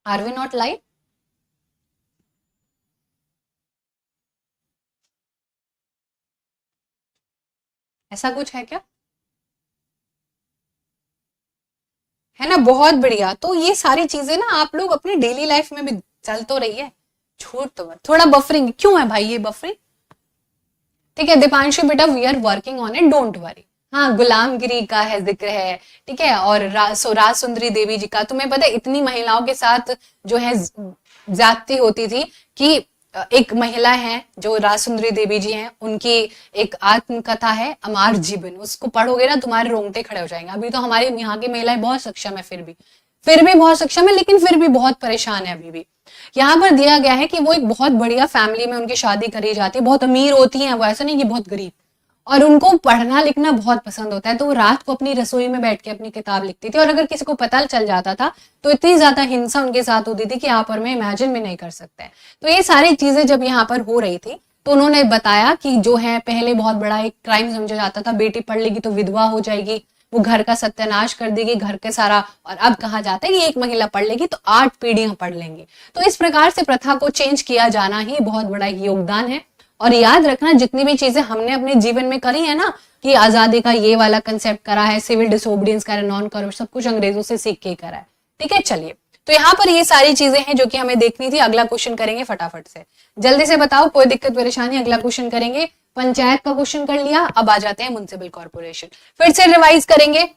आर वी नॉट लाइव? ऐसा कुछ है क्या? है ना, बहुत बढ़िया। तो ये सारी चीजें ना आप लोग अपनी डेली लाइफ में भी चल तो रही है, छूट तो मत। थोड़ा बफरिंग क्यों है भाई ये बफरिंग? ठीक है दीपांशु बेटा, we are working on it, don't worry. हाँ, गुलामगिरी का है जिक्र है, ठीक है, और राज सुंदरी देवी जी का। तुम्हें पता है इतनी महिलाओं के साथ जो है ज्यादती होती थी कि एक महिला है जो राज सुंदरी देवी जी हैं, उनकी एक आत्मकथा है अमार जीवन, उसको पढ़ोगे ना तुम्हारे रोंगटे खड़े हो जाएंगे। अभी तो हमारी यहाँ की महिलाएं बहुत सक्षम है, फिर भी बहुत सक्षम है, लेकिन फिर भी बहुत परेशान है अभी भी। यहाँ पर दिया गया है कि वो एक बहुत बढ़िया फैमिली में उनकी शादी करी जाती है, बहुत अमीर होती है वो, ऐसा नहीं कि बहुत गरीब, और उनको पढ़ना लिखना बहुत पसंद होता है। तो वो रात को अपनी रसोई में बैठ के अपनी किताब लिखती थी, और अगर किसी को पता चल जाता था तो इतनी ज्यादा हिंसा उनके साथ होती थी कि आप और मैं इमेजिन भी नहीं कर सकते। तो ये सारी चीजें जब यहाँ पर हो रही थी तो उन्होंने बताया कि जो है पहले बहुत बड़ा एक क्राइम समझा जाता था, बेटी पढ़ लेगी तो विधवा हो जाएगी, वो घर का सत्यानाश कर देगी, घर के सारा। और अब कहा जाता है कि एक महिला पढ़ लेगी तो 8 पीढ़ियां पढ़ लेंगी। तो इस प्रकार से प्रथा को चेंज किया जाना ही बहुत बड़ा योगदान है। और याद रखना, जितनी भी चीजें हमने अपने जीवन में करी है ना, कि आजादी का ये वाला कंसेप्ट करा है, सिविल डिसोबीडियंस करा, नॉन करप्शन, सब कुछ अंग्रेजों से सीख के करा है। ठीक है, चलिए तो यहाँ पर ये सारी चीजें हैं जो कि हमें देखनी थी। अगला क्वेश्चन करेंगे फटाफट से, जल्दी से बताओ, कोई दिक्कत परेशानी? अगला क्वेश्चन करेंगे, पंचायत का क्वेश्चन कर लिया, अब आ जाते हैं म्युनिसिपल कॉर्पोरेशन। फिर से रिवाइज करेंगे,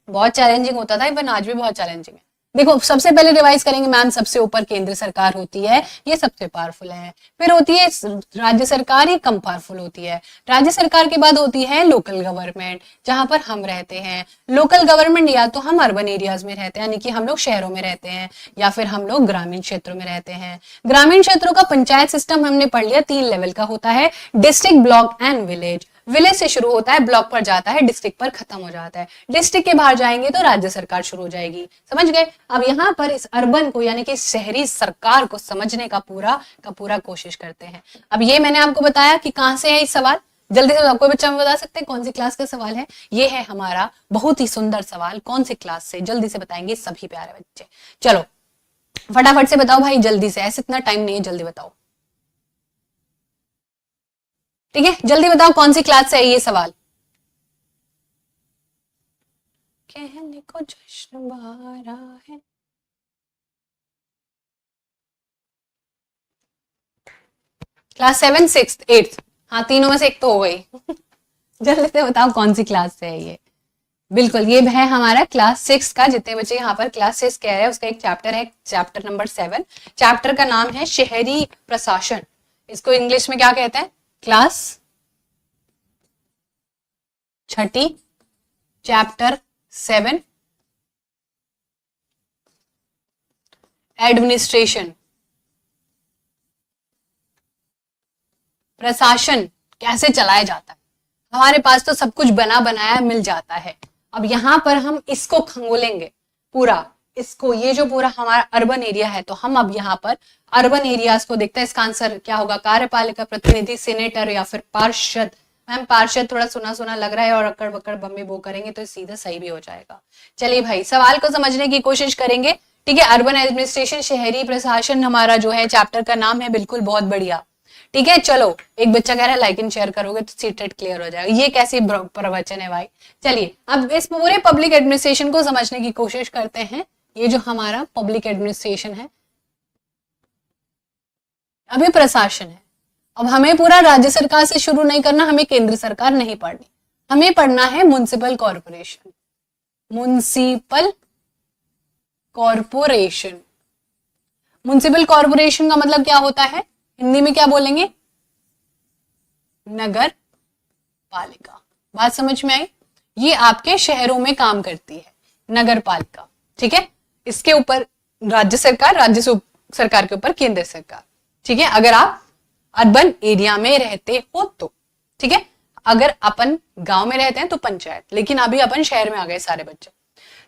बहुत चैलेंजिंग होता था पर आज भी बहुत चैलेंजिंग है। देखो सबसे पहले रिवाइज करेंगे मैम, सबसे ऊपर केंद्र सरकार होती है, ये सबसे पावरफुल है। फिर होती है राज्य सरकार, ये कम पावरफुल होती है। राज्य सरकार के बाद होती है लोकल गवर्नमेंट, जहां पर हम रहते हैं। लोकल गवर्नमेंट या तो हम अर्बन एरियाज में रहते हैं, यानी कि हम लोग शहरों में रहते हैं, या फिर हम लोग ग्रामीण क्षेत्रों में रहते हैं। ग्रामीण क्षेत्रों का पंचायत सिस्टम हमने पढ़ लिया, 3 लेवल का होता है, district, block and village. Village से शुरू होता है, ब्लॉक पर जाता है, डिस्ट्रिक्ट पर खत्म हो जाता है। डिस्ट्रिक्ट के बाहर जाएंगे तो राज्य सरकार शुरू हो जाएगी, समझ गए? अब यहाँ पर इस अर्बन को यानी कि शहरी सरकार को समझने का पूरा कोशिश करते हैं। अब ये मैंने आपको बताया कि कहां से है इस सवाल, जल्दी से कोई बच्चा में बता सकते हैं कौन सी क्लास का सवाल है? ये है हमारा बहुत ही सुंदर सवाल, कौन सी क्लास से, जल्दी से बताएंगे सभी प्यारे बच्चे। चलो फटाफट से बताओ भाई, जल्दी से, ऐसे इतना टाइम नहीं है, जल्दी बताओ, ठीक है? जल्दी बताओ कौन सी क्लास से है ये सवाल। कहने को जश्न बारा है, क्लास 7, 6, 8, हाँ तीनों में से एक तो हो गई। जल्दी से बताओ कौन सी क्लास से है ये। बिल्कुल ये है हमारा क्लास 6 का। जितने बच्चे यहाँ पर क्लास 6 कह रहे हैं, उसका एक चैप्टर है, चैप्टर नंबर 7। चैप्टर का नाम है शहरी प्रशासन। इसको इंग्लिश में क्या कहते हैं? क्लास 6, चैप्टर 7, एडमिनिस्ट्रेशन, प्रशासन कैसे चलाया जाता है। हमारे पास तो सब कुछ बना बनाया मिल जाता है। अब यहाँ पर हम इसको खंगोलेंगे पूरा, इसको, ये जो पूरा हमारा अर्बन एरिया है, तो हम अब यहाँ पर अर्बन एरियाज को देखते हैं। इसका आंसर क्या होगा? कार्यपालिका प्रतिनिधि, सेनेटर या फिर पार्षद। मैम पार्षद थोड़ा सुना सुना लग रहा है, और अकड़ बकड़ बम्बे बो करेंगे तो सीधा सही भी हो जाएगा। चलिए भाई सवाल को समझने की कोशिश करेंगे, ठीक है? अर्बन एडमिनिस्ट्रेशन, शहरी प्रशासन हमारा जो है चैप्टर का नाम है, बिल्कुल बहुत बढ़िया, ठीक है? चलो एक बच्चा कह रहा है लाइक एंड शेयर करोगे तो सीटेट क्लियर हो जाएगा। ये कैसी प्रवचन है भाई। चलिए अब इस पूरे पब्लिक एडमिनिस्ट्रेशन को समझने की कोशिश करते हैं। ये जो हमारा पब्लिक एडमिनिस्ट्रेशन है, अभी प्रशासन है। अब हमें पूरा राज्य सरकार से शुरू नहीं करना, हमें केंद्र सरकार नहीं पढ़नी, हमें पढ़ना है municipal corporation. Municipal corporation, municipal corporation का मतलब क्या होता है? हिंदी में क्या बोलेंगे? नगर पालिका। बात समझ में आई? ये आपके शहरों में काम करती है नगर पालिका, ठीक है? इसके ऊपर राज्य सरकार, राज्य सरकार के ऊपर केंद्र सरकार, ठीक है? अगर आप अर्बन एरिया में रहते हो तो, ठीक है? अगर अपन गांव में रहते हैं तो पंचायत, लेकिन अभी अपन शहर में आ गए सारे बच्चे।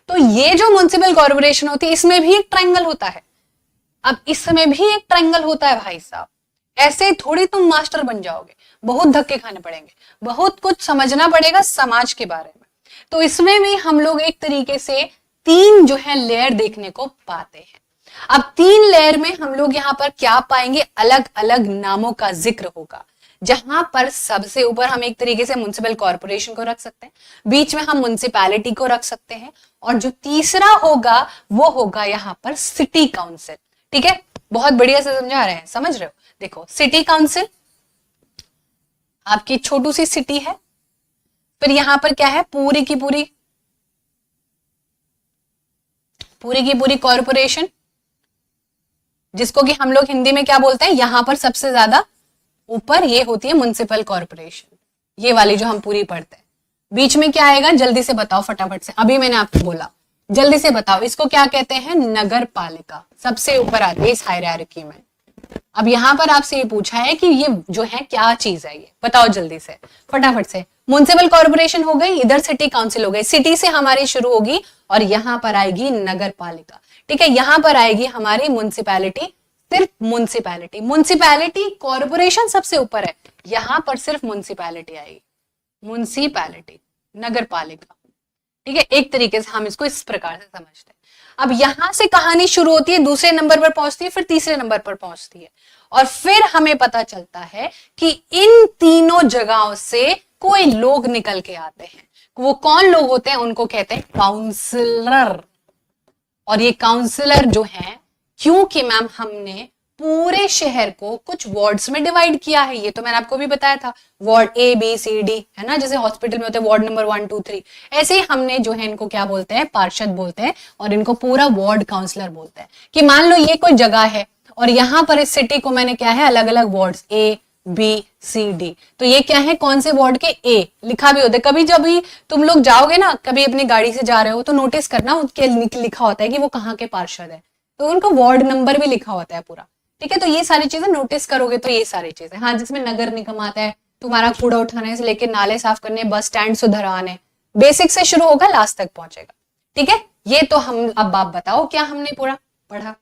तो ये जो म्युनिसिपल कॉर्पोरेशन होती है, इसमें भी एक ट्रायंगल होता है। अब इसमें भी एक ट्रायंगल होता है भाई साहब। ऐसे थोड़ी तुम मास्टर बन जाओगे, बहुत धक्के खाने पड़ेंगे, बहुत कुछ समझना पड़ेगा समाज के बारे में। तो इसमें भी हम लोग एक तरीके से 3 जो है लेयर देखने को पाते हैं। अब 3 लेयर में हम लोग यहाँ पर क्या पाएंगे? अलग अलग नामों का जिक्र होगा, जहां पर सबसे ऊपर हम एक तरीके से म्युनिसिपल कॉर्पोरेशन को रख सकते हैं, बीच में हम म्युनिसिपैलिटी को रख सकते हैं, और जो तीसरा होगा वो होगा यहाँ पर सिटी काउंसिल, ठीक है? बहुत बढ़िया से समझा रहे हैं, समझ रहे हो? देखो सिटी काउंसिल आपकी छोटू सी सिटी है, फिर यहां पर क्या है? पूरी की पूरी कॉर्पोरेशन, जिसको कि हम लोग हिंदी में क्या बोलते हैं? यहां पर सबसे ज्यादा ऊपर ये होती है म्युनिसिपल कॉर्पोरेशन, ये वाली जो हम पूरी पढ़ते हैं। बीच में क्या आएगा? जल्दी से बताओ फटाफट से, अभी मैंने आपको बोला, जल्दी से बताओ, इसको क्या कहते हैं? नगर पालिका सबसे ऊपर आती है इस हायरार्की में। अब यहां पर आपसे ये पूछा है कि ये जो है क्या चीज है, ये बताओ जल्दी से फटाफट से। म्युनिसिपल कॉर्पोरेशन हो गई, इधर सिटी काउंसिल हो गई, सिटी से हमारी शुरू होगी और यहां पर आएगी नगर पालिका, ठीक है? यहां पर आएगी हमारी म्युनिसिपैलिटी, सिर्फ म्युनिसिपैलिटी। म्युनिसिपैलिटी कॉर्पोरेशन सबसे ऊपर है, यहां पर सिर्फ म्युनिसिपैलिटी आएगी, म्युनिसिपैलिटी, नगर पालिका, ठीक है? एक तरीके से हम इसको इस प्रकार से समझते हैं। अब यहां से कहानी शुरू होती है, दूसरे नंबर पर पहुंचती है, फिर तीसरे नंबर पर पहुंचती है, और फिर हमें पता चलता है कि इन तीनों जगहों से कोई लोग निकल के आते हैं। वो कौन लोग होते हैं? उनको कहते हैं काउंसलर। और ये काउंसलर जो है, क्योंकि मैम हमने पूरे शहर को कुछ वार्ड्स में डिवाइड किया है, ये तो मैंने आपको भी बताया था, ward A B C D, है ना, जैसे हॉस्पिटल में होते हैं वार्ड नंबर 1 2 3, ऐसे ही हमने जो है इनको क्या बोलते हैं, पार्षद बोलते हैं, और इनको पूरा वार्ड काउंसलर बोलते हैं। कि मान लो ये कोई जगह है और यहाँ पर इस सिटी को मैंने क्या है, अलग अलग wards A B C D, तो ये क्या है, कौन से वार्ड के, ए लिखा भी होता है। कभी जब भी तुम लोग जाओगे ना, कभी अपनी गाड़ी से जा रहे हो तो नोटिस करना, उसके लिखा होता है कि वो कहाँ के पार्षद है, तो उनका वार्ड नंबर भी लिखा होता है पूरा। ठीक है, तो ये सारी चीजें नोटिस करोगे तो ये सारी चीजें, हाँ, जिसमें नगर निगम आता है, तुम्हारा कूड़ा उठाने से लेकर नाले साफ करने, बस स्टैंड सुधराने, बेसिक से शुरू होगा लास्ट तक पहुंचेगा। ठीक है, ये तो हम, अब आप बताओ क्या हमने पूरा पढ़ा।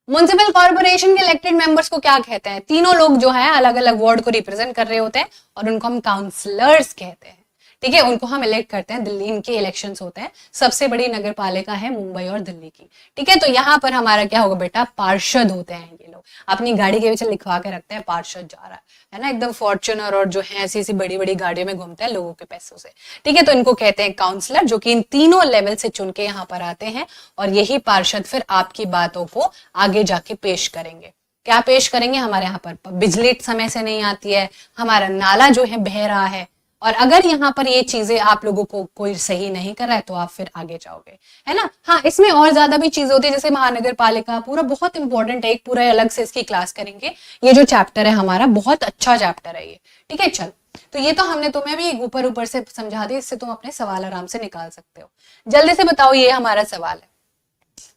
म्युनिसिपल कॉर्पोरेशन के इलेक्टेड मेंबर्स को क्या कहते हैं, तीनों लोग जो है अलग अलग वार्ड को रिप्रेजेंट कर रहे होते हैं और उनको हम काउंसलर्स कहते हैं। ठीक है, उनको हम इलेक्ट करते हैं, दिल्ली इनके इलेक्शंस होते हैं, सबसे बड़ी नगर पालिका है मुंबई और दिल्ली की। ठीक है, तो यहाँ पर हमारा क्या होगा बेटा, पार्षद होते हैं ये लोग, अपनी गाड़ी के पीछे लिखवा के रखते हैं पार्षद जा रहा है ना, एकदम फॉर्च्यूनर और जो है ऐसी ऐसी बड़ी बड़ी गाड़ियों में घूमते हैं लोगों के पैसों से। ठीक है, तो इनको कहते हैं काउंसलर, जो कि इन तीनों लेवल से चुन के यहाँ पर आते हैं और यही पार्षद फिर आपकी बातों को आगे जाके पेश करेंगे। क्या पेश करेंगे, हमारे यहाँ पर बिजली समय से नहीं आती है, हमारा नाला जो है बह रहा है, और अगर यहाँ पर ये चीजें आप लोगों को कोई सही नहीं कर रहा है तो आप फिर आगे जाओगे, है ना। हाँ, इसमें और ज्यादा भी चीज होती है, जैसे महानगर पालिका पूरा बहुत इंपॉर्टेंट है, एक पूरा अलग से इसकी क्लास करेंगे। ये जो चैप्टर है हमारा बहुत अच्छा चैप्टर है ये। ठीक है, चल, तो ये तो हमने तुम्हें भी ऊपर ऊपर से समझा दिया, इससे तुम अपने सवाल आराम से निकाल सकते हो। जल्दी से बताओ, ये हमारा सवाल है।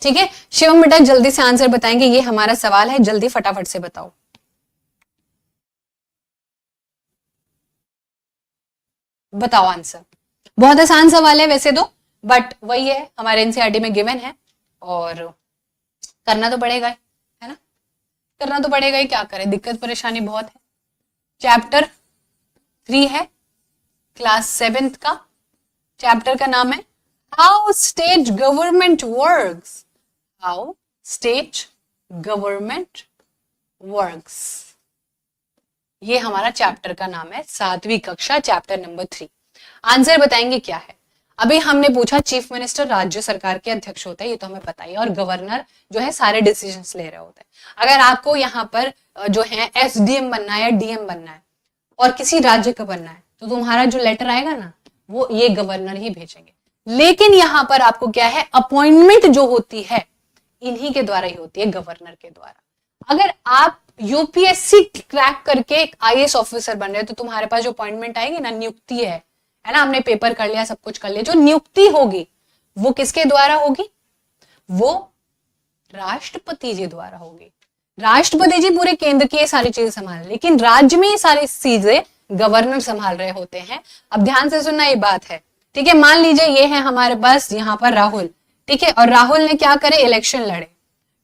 ठीक है, शिवम बेटा जल्दी से आंसर बताएंगे, ये हमारा सवाल है, जल्दी फटाफट से बताओ। बताओ आंसर। बहुत आसान सवाल है वैसे तो, बट वही है, हमारे एनसीईआरटी में गिवन है और करना तो पड़ेगा है ना, करना तो पड़ेगा ही, क्या करें, दिक्कत परेशानी बहुत है। चैप्टर 3 है, क्लास 7th का, चैप्टर का नाम है how state government works, how state government works, ये हमारा चैप्टर का नाम है, 7वीं कक्षा, चैप्टर नंबर 3। आंसर बताएंगे क्या है। अभी हमने पूछा चीफ मिनिस्टर राज्य सरकार के अध्यक्ष होता है, ये तो हमें पता ही है, और गवर्नर जो है सारे डिसीजंस ले रहे होते हैं। अगर आपको यहाँ पर जो है एसडीएम बनना है या डीएम बनना है और किसी राज्य का बनना है, तो तुम्हारा जो लेटर आएगा ना, वो ये गवर्नर ही भेजेंगे। लेकिन यहाँ पर आपको क्या है, अपॉइंटमेंट जो होती है इन्हीं के द्वारा ही होती है, गवर्नर के द्वारा। अगर आप यूपीएससी क्रैक करके एक आईएएस ऑफिसर बन रहे हो तो तुम्हारे पास जो अपॉइंटमेंट आएगी ना, नियुक्ति है ना, हमने पेपर कर लिया, सब कुछ कर लिया, जो नियुक्ति होगी वो किसके द्वारा होगी, वो राष्ट्रपति जी द्वारा होगी। राष्ट्रपति जी पूरे केंद्र की ये सारी चीजें संभाल, लेकिन राज्य में ये सारी चीजें गवर्नर संभाल रहे होते हैं। अब ध्यान से सुनना, ये बात है। ठीक है, मान लीजिए ये है हमारे पास यहाँ पर राहुल। ठीक है, और राहुल ने क्या करे, इलेक्शन लड़े।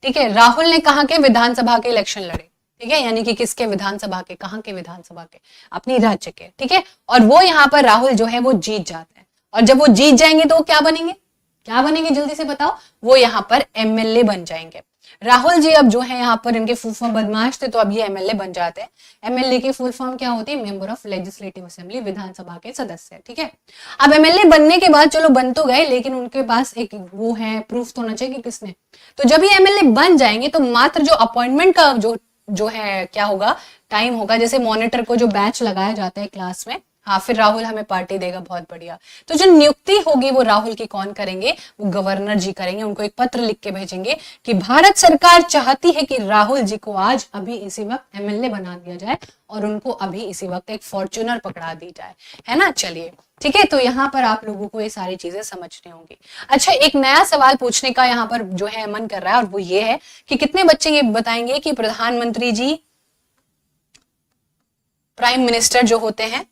ठीक है, राहुल ने कहाँ के, विधानसभा के इलेक्शन लड़े। ठीक है, यानी कि किसके, विधानसभा के, कहाँ के, विधानसभा के, अपनी राज्य के। ठीक है, और वो यहाँ पर राहुल जो है वो जीत जाते हैं, और जब वो जीत जाएंगे तो वो क्या बनेंगे, क्या बनेंगे, जल्दी से बताओ, वो यहाँ पर एमएलए बन जाएंगे। राहुल जी अब जो है यहाँ पर, इनके फुल फॉर्म बदमाश थे तो अब ये एमएलए बन जाते हैं। एमएलए की फुल फॉर्म क्या होती है, मेंबर ऑफ लेजिस्लेटिव असेंबली, विधानसभा के सदस्य। ठीक है, अब एमएलए बनने के बाद चलो बन तो गए, लेकिन उनके पास एक वो है, प्रूफ तो होना चाहिए कि किसने। तो जब ये एमएलए बन जाएंगे तो मात्र जो अपॉइंटमेंट का जो है क्या होगा, टाइम होगा, जैसे मॉनिटर को जो बैच लगाया जाता है क्लास में, हाँ, फिर राहुल हमें पार्टी देगा, बहुत बढ़िया। तो जो नियुक्ति होगी वो राहुल की कौन करेंगे, वो गवर्नर जी करेंगे। उनको एक पत्र लिख के भेजेंगे कि भारत सरकार चाहती है कि राहुल जी को आज अभी इसी वक्त एमएलए बना दिया जाए और उनको अभी इसी वक्त एक फॉर्च्यूनर पकड़ा दी जाए, है ना। चलिए ठीक है, तो यहाँ पर आप लोगों को ये सारी चीजें समझनी होंगी। अच्छा, एक नया सवाल पूछने का यहाँ पर जो है मन कर रहा है, और वो ये है कि कितने बच्चे ये बताएंगे कि प्रधानमंत्री जी, प्राइम मिनिस्टर जो होते हैं,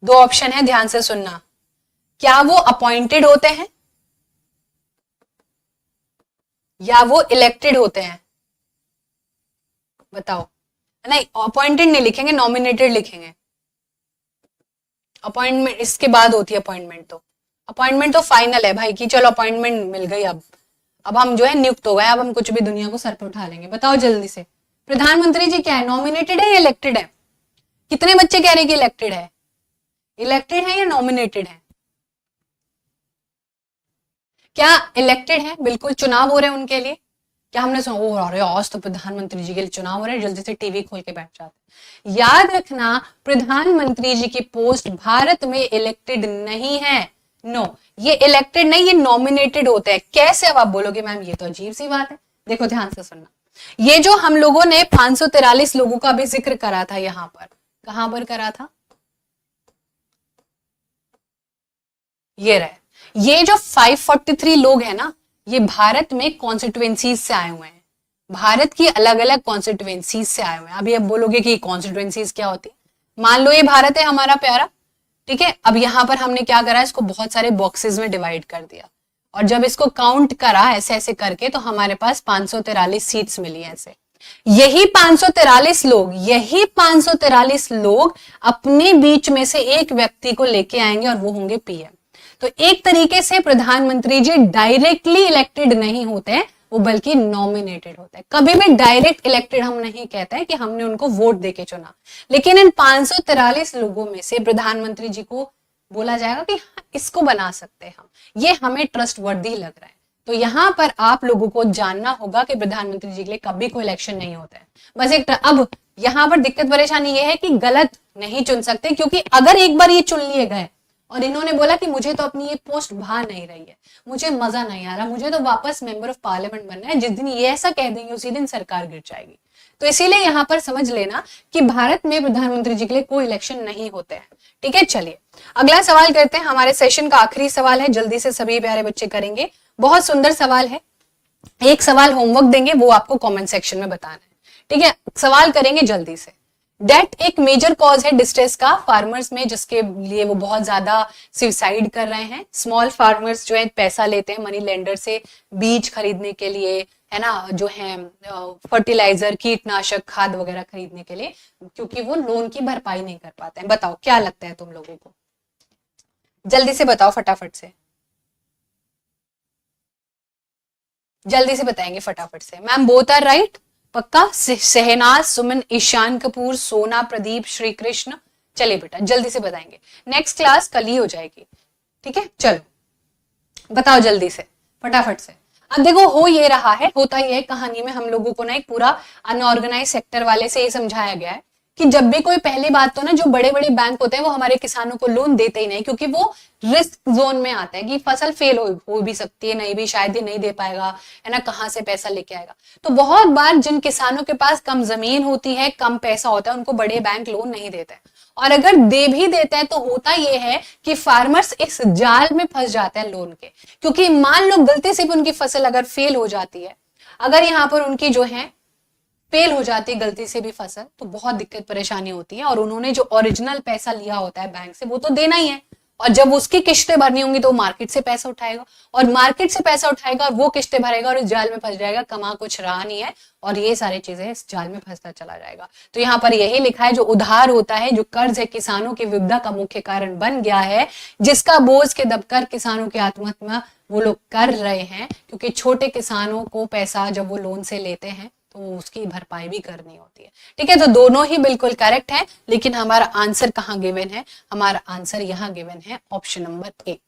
2 ऑप्शन है, ध्यान से सुनना, क्या वो अपॉइंटेड होते हैं या वो इलेक्टेड होते हैं, बताओ। नहीं, अपॉइंटेड नहीं लिखेंगे, नॉमिनेटेड लिखेंगे। अपॉइंटमेंट इसके बाद होती है अपॉइंटमेंट, तो अपॉइंटमेंट तो फाइनल है भाई कि चलो अपॉइंटमेंट मिल गई, अब हम जो है नियुक्त हो गए, अब हम कुछ भी दुनिया को सर पे उठा लेंगे। बताओ जल्दी से, प्रधानमंत्री जी क्या है, नॉमिनेटेड है या इलेक्टेड है? कितने बच्चे कह रहे हैं कि इलेक्टेड है, इलेक्टेड है या नॉमिनेटेड है? क्या इलेक्टेड है? बिल्कुल चुनाव हो रहे हैं उनके लिए। क्या हमने सुना ओ अरे आज तो प्रधानमंत्री जी के लिए चुनाव हो रहे हैं, जल्दी से टीवी खोल के बैठ जाते हैं। याद रखना, प्रधानमंत्री जी की पोस्ट भारत में इलेक्टेड नहीं है। नो, ये इलेक्टेड नहीं, ये नॉमिनेटेड होते हैं। कैसे? अब आप बोलोगे मैम ये तो अजीब सी बात है। देखो ध्यान से सुनना, ये जो हम लोगों ने 543 लोगों का भी जिक्र करा था यहां पर, कहां पर करा था? ये रहे। ये जो 543 लोग हैं ना, ये भारत में कॉन्स्टिट्युएंसीज से आए हुए हैं, भारत की अलग अलग कॉन्स्टिट्युएंसीज से आए हुए हैं। अभी आप बोलोगे कि कॉन्स्टिट्युएंसीज क्या होती है? मान लो ये भारत है हमारा प्यारा, ठीक है। अब यहां पर हमने क्या करा, इसको बहुत सारे बॉक्सेस में डिवाइड कर दिया, और जब इसको काउंट करा ऐसे ऐसे करके, तो हमारे पास 543 सीट्स मिली ऐसे। यही 543 लोग अपने बीच में से एक व्यक्ति को लेके आएंगे और वो होंगे पीएम। तो एक तरीके से प्रधानमंत्री जी डायरेक्टली इलेक्टेड नहीं होते हैं, वो बल्कि नॉमिनेटेड होता है। कभी भी डायरेक्ट इलेक्टेड हम नहीं कहते हैं कि हमने उनको वोट देके चुना, लेकिन इन 543 लोगों में से प्रधानमंत्री जी को बोला जाएगा कि हाँ, इसको बना सकते हैं हम, ये हमें ट्रस्टवर्दी लग रहा है। तो यहां पर आप लोगों को जानना होगा कि प्रधानमंत्री जी के लिए कभी कोई इलेक्शन नहीं होता है। बस एक अब यहां पर दिक्कत परेशानी ये है कि गलत नहीं चुन सकते, क्योंकि अगर एक बार ये चुन लिए गए और इन्होंने बोला कि मुझे तो अपनी ये पोस्ट भा नहीं रही है, मुझे मजा नहीं आ रहा, मुझे तो वापस मेंबर ऑफ पार्लियामेंट बनना है, जिस दिन ये ऐसा कह देंगे उसी दिन सरकार गिर जाएगी। तो इसीलिए यहां पर समझ लेना कि भारत में प्रधानमंत्री जी के लिए कोई इलेक्शन नहीं होते हैं। ठीक है, चलिए अगला सवाल करते हैं। हमारे सेशन का आखिरी सवाल है, जल्दी से सभी प्यारे बच्चे करेंगे। बहुत सुंदर सवाल है, एक सवाल होमवर्क देंगे, वो आपको कमेंट सेक्शन में बताना है। ठीक है, सवाल करेंगे जल्दी से। डेट एक मेजर कॉज है डिस्ट्रेस का फार्मर्स में, जिसके लिए वो बहुत ज्यादा सुसाइड कर रहे हैं। स्मॉल फार्मर्स जो है पैसा लेते हैं मनी लेंडर से बीज खरीदने के लिए, है ना, जो है फर्टिलाइजर, कीटनाशक, खाद वगैरह खरीदने के लिए, क्योंकि वो लोन की भरपाई नहीं कर पाते हैं। बताओ क्या लगता है तुम लोगों को? जल्दी से बताओ, फटाफट से, जल्दी से बताएंगे फटाफट से। मैम बोथ आर राइट, पक्का? शहनाज, सुमन, ईशान कपूर, सोना, प्रदीप, श्री कृष्ण। चलिए बेटा जल्दी से बताएंगे, नेक्स्ट क्लास कल ही हो जाएगी। ठीक है, चलो बताओ जल्दी से, फटाफट से। अब देखो हो ये रहा है, होता ये है कहानी में, हम लोगों को ना एक पूरा अनऑर्गेनाइज सेक्टर वाले से ये समझाया गया है कि जब भी कोई, पहली बात तो ना जो बड़े बड़े बैंक होते हैं वो हमारे किसानों को लोन देते ही नहीं, क्योंकि वो रिस्क जोन में आते हैं कि फसल फेल हो भी सकती है, नहीं भी, शायद ही नहीं दे पाएगा, है ना, कहाँ से पैसा लेके आएगा। तो बहुत बार जिन किसानों के पास कम जमीन होती है, कम पैसा होता है, उनको बड़े बैंक लोन नहीं देते, और अगर दे भी देते हैं तो होता यह है कि फार्मर्स इस जाल में फंस जाते हैं लोन के। क्योंकि मान लो गलती से भी उनकी फसल अगर फेल हो जाती है, अगर यहाँ पर उनकी जो है फेल हो जाती है गलती से भी फसल, तो बहुत दिक्कत परेशानी होती है, और उन्होंने जो ओरिजिनल पैसा लिया होता है बैंक से वो तो देना ही है, और जब उसकी किस्तें भरनी होंगी तो मार्केट से पैसा उठाएगा, और मार्केट से पैसा उठाएगा और वो किस्तें भरेगा और इस जाल में फंस जाएगा, कमा कुछ रहा नहीं है, और ये सारी चीजें इस जाल में फंसता चला जाएगा। तो यहाँ पर यही लिखा है, जो उधार होता है, जो कर्ज है, किसानों की विपदा का मुख्य कारण बन गया है, जिसका बोझ के दबकर किसानों की आत्महत्या वो लोग कर रहे हैं, क्योंकि छोटे किसानों को पैसा जब वो लोन से लेते हैं तो उसकी भरपाई भी करनी होती है। ठीक है, तो दोनों ही बिल्कुल करेक्ट है, लेकिन हमारा आंसर कहाँ गिवन है? हमारा आंसर यहाँ गिवन है ऑप्शन नंबर ए।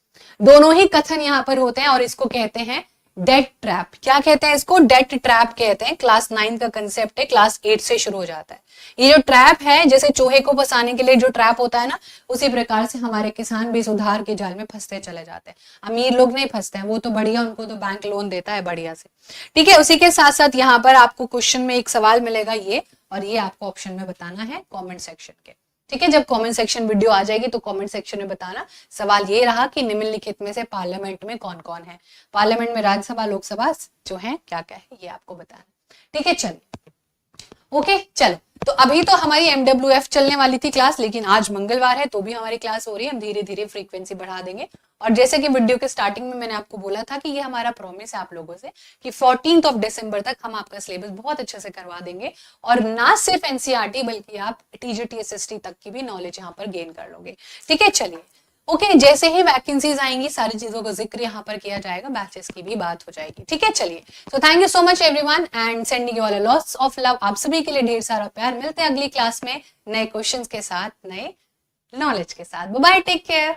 दोनों ही कथन यहाँ पर होते हैं, और इसको कहते हैं डेट ट्रैप। क्या कहते हैं इसको? डेट ट्रैप कहते हैं। क्लास 9 का कंसेप्ट है, क्लास 8 से शुरू हो जाता है। ये जो ट्रैप है, जैसे चूहे को फंसाने के लिए जो ट्रैप होता है ना, उसी प्रकार से हमारे किसान भी उधार के जाल में फंसते चले जाते हैं। अमीर लोग नहीं फंसते हैं, वो तो बढ़िया, उनको तो बैंक लोन देता है बढ़िया से। ठीक है, उसी के साथ साथ यहाँ पर आपको क्वेश्चन में एक सवाल मिलेगा ये, और ये आपको ऑप्शन में बताना है कॉमेंट सेक्शन के। ठीक है, जब कमेंट सेक्शन वीडियो आ जाएगी तो कमेंट सेक्शन में बताना। सवाल ये रहा कि निम्नलिखित में से पार्लियामेंट में कौन कौन है, पार्लियामेंट में राज्यसभा, लोकसभा जो है क्या क्या है, ये आपको बताना। ठीक है, चलिए ओके, चलो तो अभी तो हमारी MWF चलने वाली थी क्लास, लेकिन आज मंगलवार है तो भी हमारी क्लास हो रही है। हम धीरे धीरे फ्रीक्वेंसी बढ़ा देंगे, और जैसे कि वीडियो के स्टार्टिंग में मैंने आपको बोला था कि ये हमारा प्रॉमिस है आप लोगों से कि 14 दिसंबर तक हम आपका सिलेबस बहुत अच्छे से करवा देंगे, और ना सिर्फ NCERT बल्कि आप TGT SST तक की भी नॉलेज यहाँ पर गेन कर लोगे। ठीक है, चलिए ओके, जैसे ही वैकेंसीज आएंगी सारी चीजों का जिक्र यहाँ पर किया जाएगा, बैचेस की भी बात हो जाएगी। ठीक है, चलिए, तो thank you so much everyone and sending you all lots of love. आप सभी के लिए ढेर सारा प्यार। मिलते हैं अगली क्लास में नए क्वेश्चंस के साथ, नए नॉलेज के साथ। Bye bye, take care.